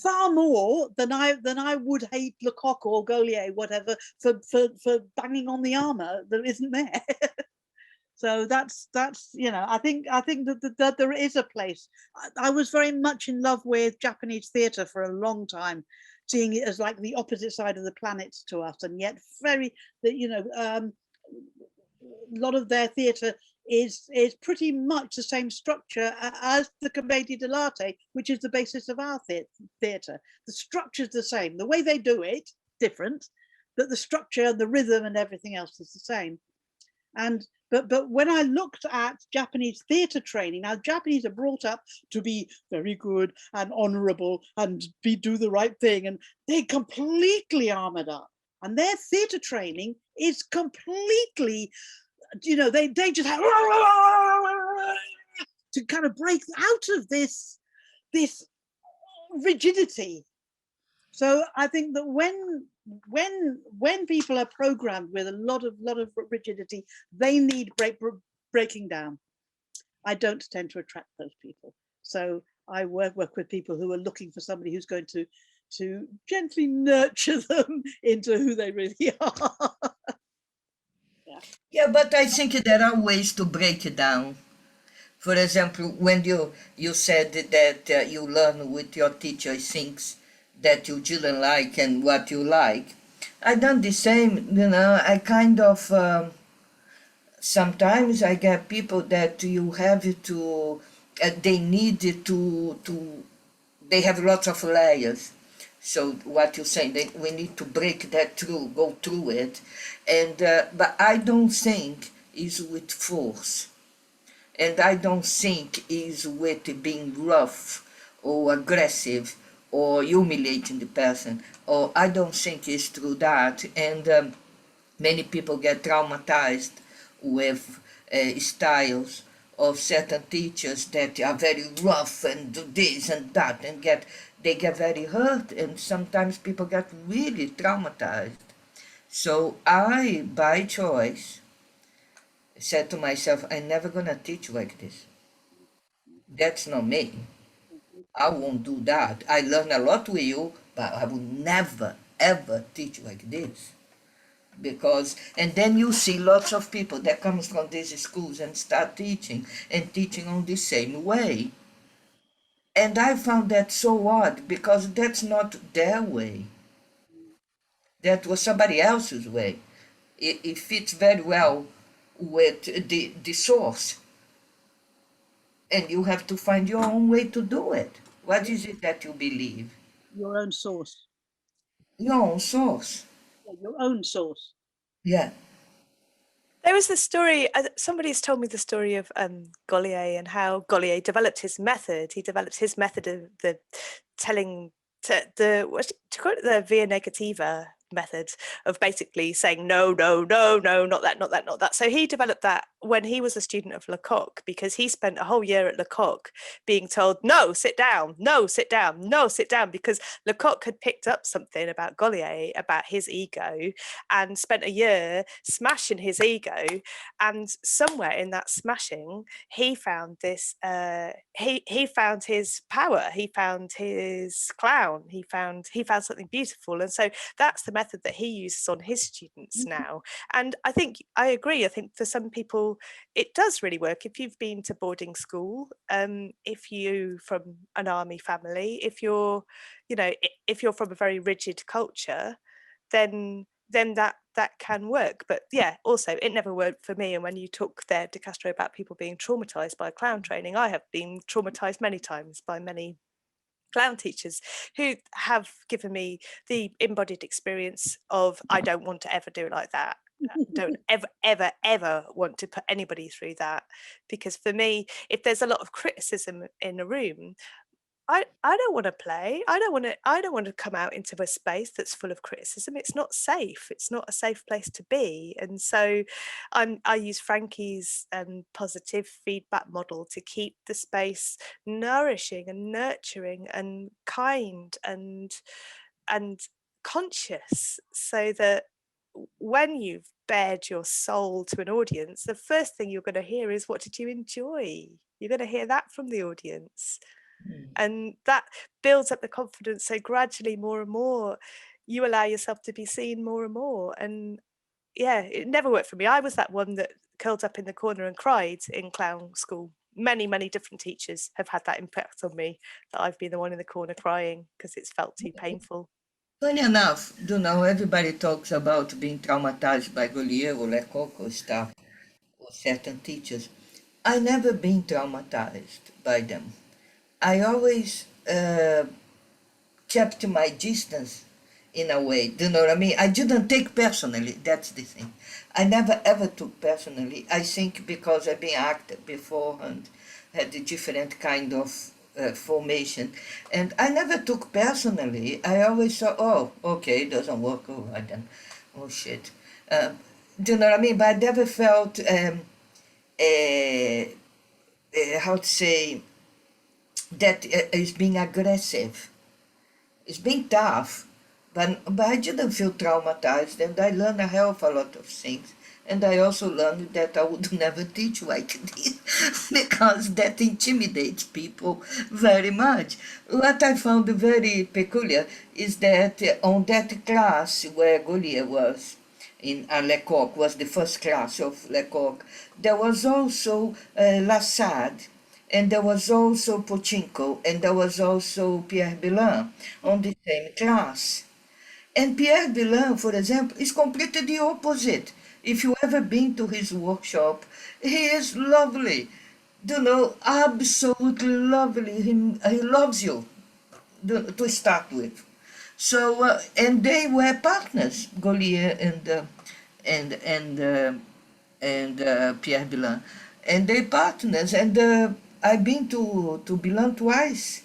Far more than I would hate Lecoq or Gaulier, whatever, for banging on the armor that isn't there. So that's I think that there is a place. I was very much in love with Japanese theatre for a long time, seeing it as like the opposite side of the planet to us, and yet a lot of their theatre is pretty much the same structure as the Commedia dell'arte, which is the basis of our theatre. The structure is the same. The way they do it, different, but the structure, the rhythm, and everything else is the same. And but when I looked at Japanese theatre training, now Japanese are brought up to be very good and honourable and do the right thing, and they're completely armoured up. And their theatre training is completely, they just have to kind of break out of this rigidity. So I think that when people are programmed with a lot of rigidity, they need breaking down. I don't tend to attract those people. So I work with people who are looking for somebody who's going to gently nurture them into who they really are. Yeah, but I think there are ways to break it down. For example, when you said that you learn with your teacher things that you didn't like and what you like, I done the same. I kind of sometimes I get people that you have to they need to they have lots of layers. So what you're saying, we need to break that through, go through it, and but I don't think is with force, and I don't think is with being rough or aggressive or humiliating the person, or I don't think it's through that. And many people get traumatized with styles of certain teachers that are very rough and do this and that, and they get very hurt, and sometimes people get really traumatized. So I, by choice, said to myself, I'm never gonna teach like this. That's not me. I won't do that. I learn a lot with you, but I will never, ever teach like this. Because, and then you see lots of people that comes from these schools and start teaching and teaching on the same way. And I found that so odd because that's not their way. That was somebody else's way. It fits very well with the source. And you have to find your own way to do it. What is it that you believe? Your own source. Your own source. Your own source. Yeah. There was this story, somebody's told me the story of Gaulier and how Gaulier developed his method. He developed his method of the telling, to call it the via negativa method of basically saying no, no, no, no, not that, not that, not that. So he developed that when he was a student of Lecoq, because he spent a whole year at Lecoq being told, no, sit down, no, sit down, no, sit down, because Lecoq had picked up something about Gaulier, about his ego, and spent a year smashing his ego. And somewhere in that smashing, he found this, he found his power, he found his clown, he found something beautiful. And so that's the method that he uses on his students now. And I think I agree. I think for some people it does really work. If you've been to boarding school, if you from an army family, if you're from a very rigid culture, then that can work. But yeah, also it never worked for me. And when you talk there, De Castro, about people being traumatized by clown training, I have been traumatized many times by many clown teachers who have given me the embodied experience of, I don't want to ever do it like that. Don't ever want to put anybody through that, because for me, if there's a lot of criticism in a room, I don't want to play. I don't want to come out into a space that's full of criticism. It's not safe. It's not a safe place to be. And so I use Franki's positive feedback model to keep the space nourishing and nurturing and kind and conscious, so that when you've bared your soul to an audience, the first thing you're going to hear is, what did you enjoy? You're going to hear that from the audience. And that builds up the confidence. So gradually, more and more, you allow yourself to be seen more and more. And yeah, it never worked for me. I was that one that curled up in the corner and cried in clown school. Many different teachers have had that impact on me, that I've been the one in the corner crying because it's felt too painful. Funny enough, everybody talks about being traumatized by Golier or Lecoq or stuff, or certain teachers. I never been traumatized by them. I always kept my distance in a way. Do you know what I mean? I didn't take personally. That's the thing. I never ever took personally. I think because I've been acted beforehand, had a different kind of formation, and I never took personally. I always thought, oh, okay, it doesn't work. Oh, I don't. Oh shit. Do you know what I mean? But I never felt how to say that is being aggressive. It's being tough, but I didn't feel traumatized, and I learned a hell of a lot of things. And I also learned that I would never teach like this because that intimidates people very much. What I found very peculiar is that on that class where Golier was, in Lecoq, was the first class of Lecoq, there was also Lassade, and there was also Pochinko, and there was also Pierre Belin on the same class. And Pierre Belin, for example, is completely the opposite. If you ever been to his workshop, he is lovely. You know, absolutely lovely. He loves you, to start with. So, and they were partners, Golier and Pierre Belin, and they partners. And I've been to Belin twice.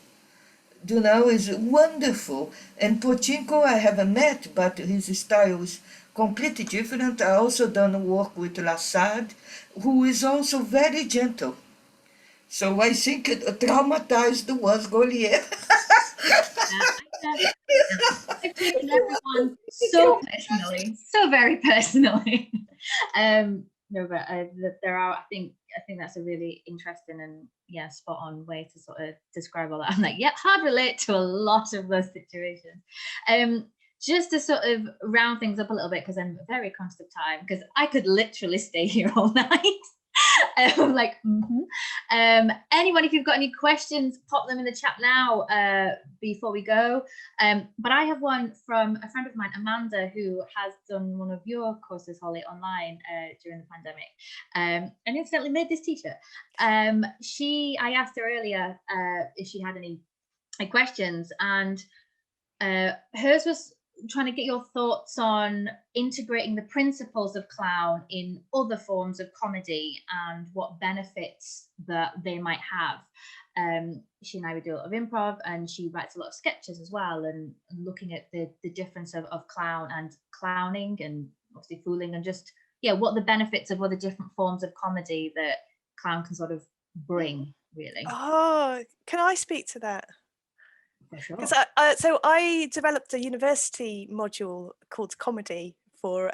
You know, is wonderful. And Pochinko I haven't met, but his style is completely different. I also done work with Lassade, who is also very gentle. So I think traumatized was Golier. I've taken everyone so personally, so very personally. No, but there are. I think that's a really interesting and spot on way to sort of describe all that. I'm like, hard relate to a lot of those situations. Just to sort of round things up a little bit, because I'm very conscious of time, because I could literally stay here all night. Anyone, if you've got any questions, pop them in the chat now before we go. But I have one from a friend of mine, Amanda, who has done one of your courses, Holly, online during the pandemic, and incidentally made this t-shirt. I asked her earlier if she had any questions, and hers was trying to get your thoughts on integrating the principles of clown in other forms of comedy and what benefits that they might have. She and I would do a lot of improv, and she writes a lot of sketches as well, and looking at the difference of clown and clowning, and obviously fooling, and just what the benefits of other different forms of comedy that clown can sort of bring, really. Oh, can I speak to that? Sure. Because I developed a university module called comedy for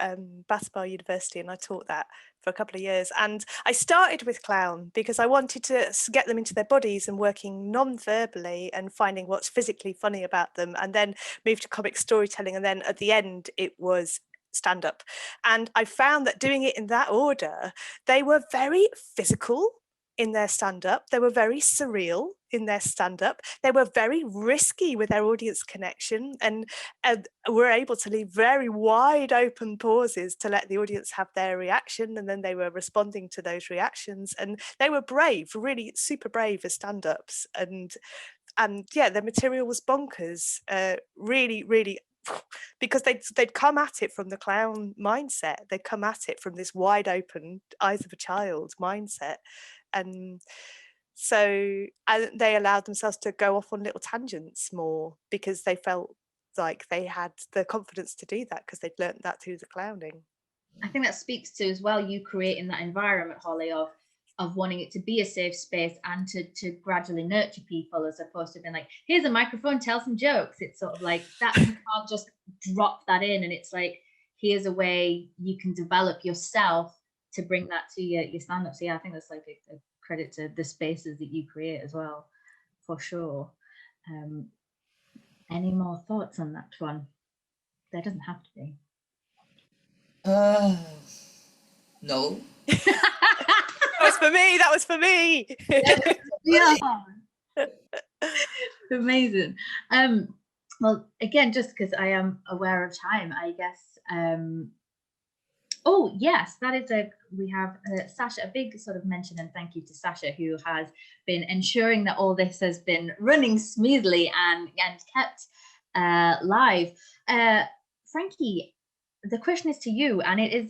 Bath University, and I taught that for a couple of years. And I started with clown because I wanted to get them into their bodies and working non-verbally and finding what's physically funny about them, and then moved to comic storytelling, and then at the end it was stand-up. And I found that doing it in that order, they were very physical in their stand-up, they were very surreal in their stand-up, they were very risky with their audience connection, and were able to leave very wide open pauses to let the audience have their reaction, and then they were responding to those reactions, and they were brave, really super brave as stand-ups, and the material was bonkers, really because they'd come at it from the clown mindset, they'd come at it from this wide open eyes of a child mindset. And so they allowed themselves to go off on little tangents more because they felt like they had the confidence to do that because they'd learnt that through the clowning. I think that speaks to as well you creating that environment, Holly, of wanting it to be a safe space and to gradually nurture people, as opposed to being like, here's a microphone, tell some jokes. It's sort of like that, you can't just drop that in, and it's like, here's a way you can develop yourself to bring that to your stand-up. So yeah, I think that's like a credit to the spaces that you create as well, for sure. Any more thoughts on that one? There doesn't have to be. No. That was for me. That was for me. Yeah. Amazing. Well, again, just because I am aware of time, I guess. Oh yes, that is we have Sasha, a big sort of mention and thank you to Sasha, who has been ensuring that all this has been running smoothly and kept live. Frankie, the question is to you, and it is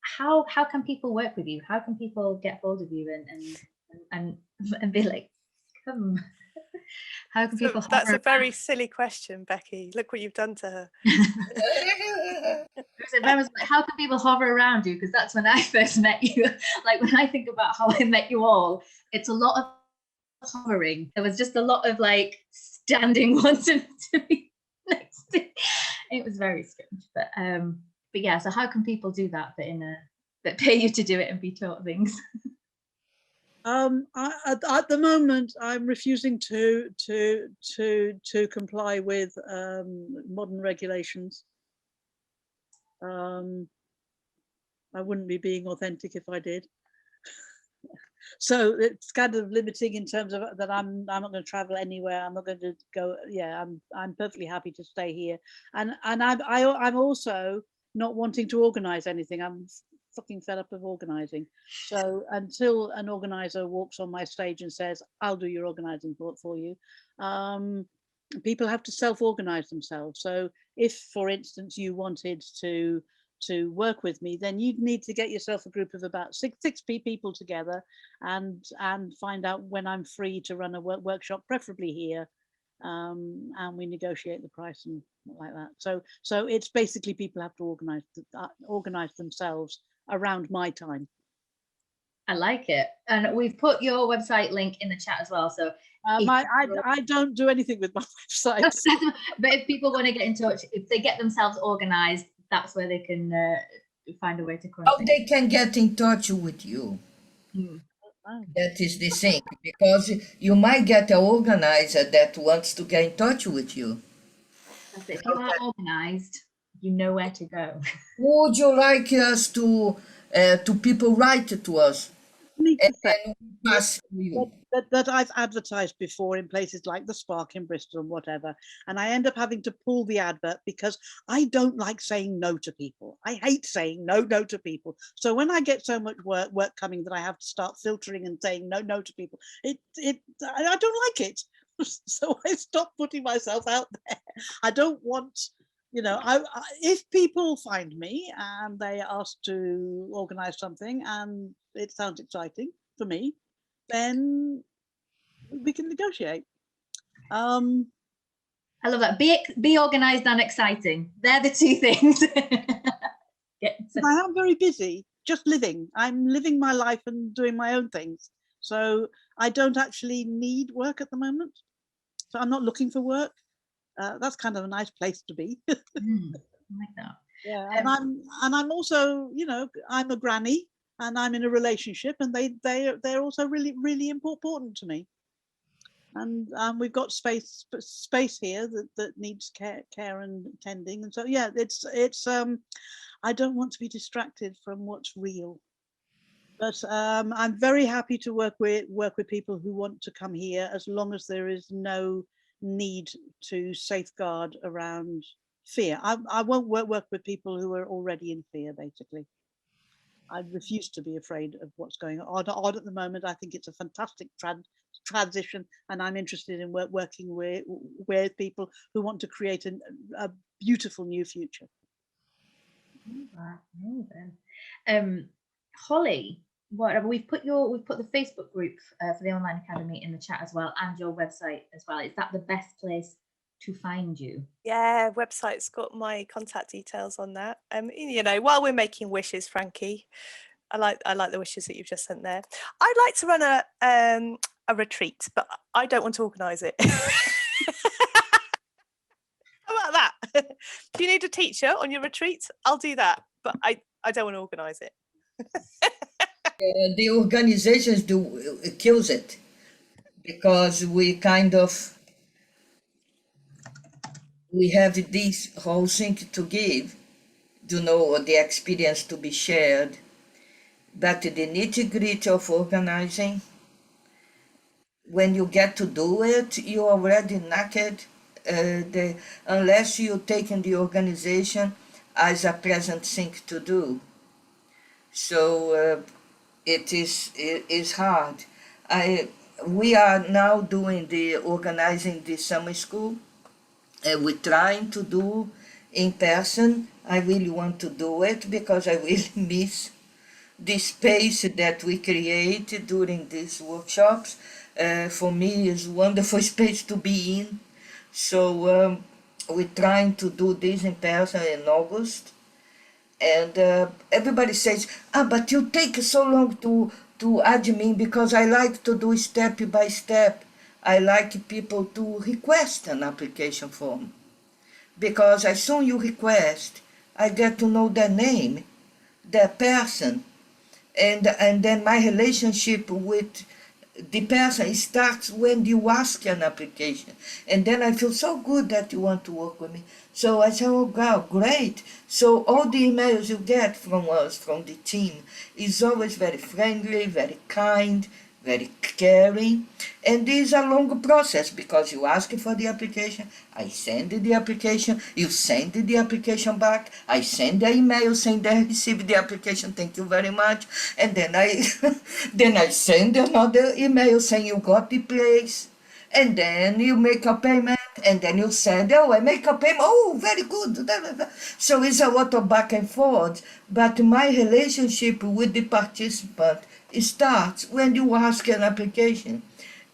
how can people work with you? How can people get hold of you and be like, come? How can people? That's a very silly question, Becky. Look what you've done to her. How can people hover around you? Because that's when I first met you. Like when I think about how I met you all, it's a lot of hovering. There was just a lot of like standing wanting to be next to. It was very strange, but yeah. So how can people do that? But pay you to do it and be taught things. At the moment, I'm refusing to comply with modern regulations. I wouldn't be being authentic if I did. So it's kind of limiting in terms of that I'm not going to travel anywhere. I'm not going to go. Yeah, I'm perfectly happy to stay here. And I'm also not wanting to organize anything. I'm fucking fed up of organizing. So until an organizer walks on my stage and says, I'll do your organizing for you, people have to self-organize themselves. So if, for instance, you wanted to work with me, then you'd need to get yourself a group of about six people together and find out when I'm free to run a workshop, preferably here, and we negotiate the price and like that. So it's basically people have to organize themselves around my time. I like it, and we've put your website link in the chat as well. So I don't do anything with my website. But if people want to get in touch, if they get themselves organized, that's where they can find a way to contact. How they can get in touch with you? That is the thing, because you might get an organizer that wants to get in touch with you. If you are organized, you know where to go. Would you like us to people write to us? That I've advertised before in places like the Spark in Bristol and whatever, and I end up having to pull the advert because I don't like saying no to people. I hate saying no to people. So when I get so much work coming that I have to start filtering and saying no to people, I don't like it. So I stop putting myself out there. I don't want, if people find me and they ask to organize something and it sounds exciting for me, then we can negotiate. I love that. Be organized and exciting. They're the two things. I am very busy, just living. I'm living my life and doing my own things. So I don't actually need work at the moment. So I'm not looking for work. That's kind of a nice place to be. I like that. Yeah, and I'm also, I'm a granny and I'm in a relationship, and they're also really, really important to me. And we've got space here that needs care and tending, and so yeah, it's I don't want to be distracted from what's real. But I'm very happy to work with people who want to come here, as long as there is no need to safeguard around fear. I won't work with people who are already in fear, basically. I refuse to be afraid of what's going on at the moment. I think it's a fantastic transition, and I'm interested in working with people who want to create a beautiful new future. Holly, we've put the Facebook group for the Online Academy in the chat as well, and your website as well. Is that the best place to find you? Yeah, website's got my contact details on that. While we're making wishes, Frankie, I like the wishes that you've just sent there. I'd like to run a retreat, but I don't want to organise it. How about that? If you need a teacher on your retreats, I'll do that. But I don't want to organise it. The organizations kills it, because we have this whole thing to give, or the experience to be shared. But the nitty-gritty of organizing, when you get to do it, you're already knackered, unless you take in the organization as a pleasant thing to do. So it is hard. We are now doing organizing the summer school. We're trying to do in person. I really want to do it because I really miss the space that we create during these workshops. For me, is a wonderful space to be in. So we're trying to do this in person in August. And everybody says, but you take so long to admin, because I like to do step by step. I like people to request an application form, because as soon you request, I get to know their name, their person, and then my relationship with the person starts when you ask an application, and then I feel so good that you want to work with me. So I say, oh God, great. So all the emails you get from us, from the team, is always very friendly, very kind, very caring. And this is a long process, because you ask for the application, I send the application, you send the application back, I send the email saying that I received the application, thank you very much, and then I then I send another email saying you got the place, and then you make a payment, and then you send, oh, I make a payment, oh, very good. So it's a lot of back and forth, but my relationship with the participant starts when you ask an application,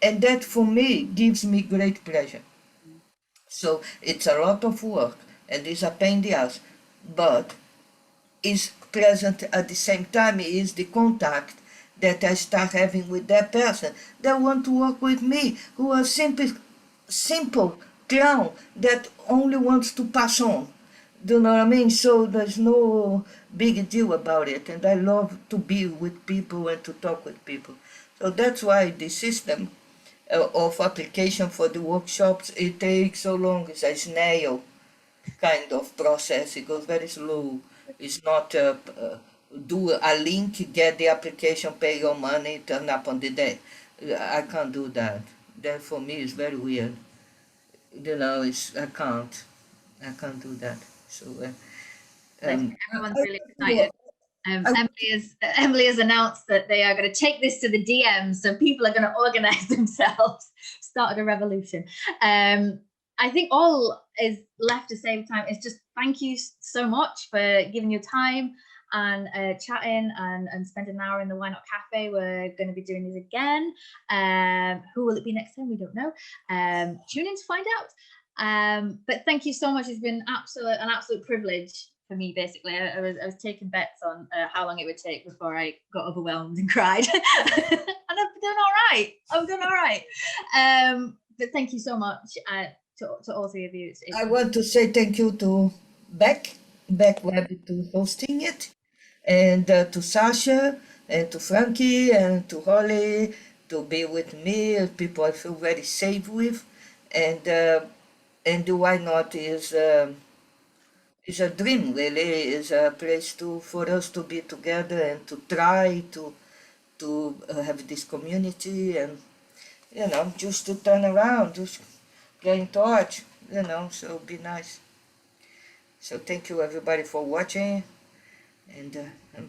and that for me gives me great pleasure. So it's a lot of work, and it's a pain in the ass, but is present at the same time is the contact that I start having with that person that want to work with me, who are simple clown that only wants to pass on. Do you know what I mean? So there's no big deal about it, and I love to be with people and to talk with people. So that's why the system of application for the workshops, it takes so long. It's a snail kind of process. It goes very slow. It's not do a link, get the application, pay your money, turn up on the day. I can't do that. That for me is very weird. I can't do that. So everyone's really excited. Emily has announced that they are going to take this to the DMs, so people are going to organize themselves. Started a revolution. I think all is left to say time is just thank you so much for giving your time and chatting and spending an hour in the Why Not Cafe. We're going to be doing this again. Who will it be next time? We don't know. Tune in to find out. But thank you so much. It's been an absolute privilege for me. Basically, I was taking bets on how long it would take before I got overwhelmed and cried, and I've done all right. But thank you so much to all three of you. I want to say thank you to Beck Web to hosting it, and to Sasha, and to Franki, and to Holly to be with me, people I feel very safe with, and Why Not is a dream, really. Is a place for us to be together and to try to have this community, and just to turn around, just get in touch, so be nice. So thank you everybody for watching, and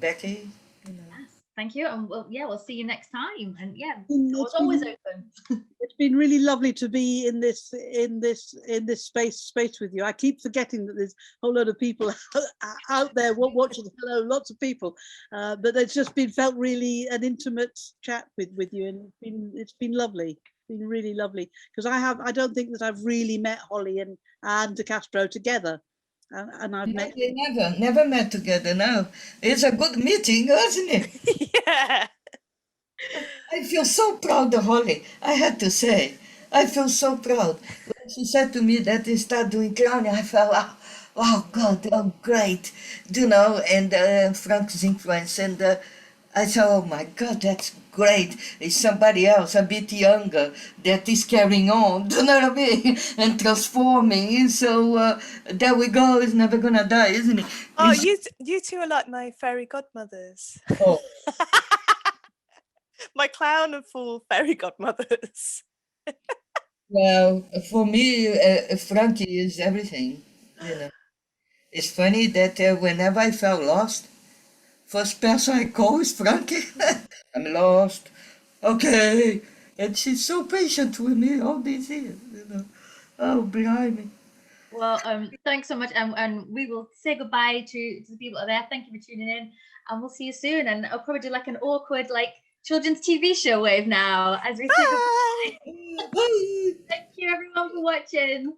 Becky. Yes, thank you, and we'll see you next time. And it's always open. It's been really lovely to be in this space with you. I keep forgetting that there's a whole lot of people out there watching. Hello, lots of people, but it's just felt really an intimate chat with you, and it's been lovely. It's been really lovely, because I don't think that I've really met Holly and De Castro together. And I've met. They never met together. No, it's a good meeting, wasn't it? Yeah. I feel so proud of Holly. I had to say, I feel so proud. When she said to me that they start doing clowning. I felt, oh God, oh great, and Frank's influence. And I thought, oh my God, that's great. It's somebody else, a bit younger, that is carrying on, do you know what I mean? And transforming. So there we go, it's never gonna die, isn't it? Oh, you two are like my fairy godmothers. Oh. My clown and fool fairy godmothers. Well, for me, Frankie is everything, It's funny that whenever I felt lost, first person I call is Frankie. I'm lost. Okay. And she's so patient with me all these years. Oh, blimey. Well, thanks so much, and we will say goodbye to the people out there. Thank you for tuning in, and we'll see you soon. And I'll probably do like an awkward children's TV show wave now as we say goodbye. Bye. Thank you everyone for watching.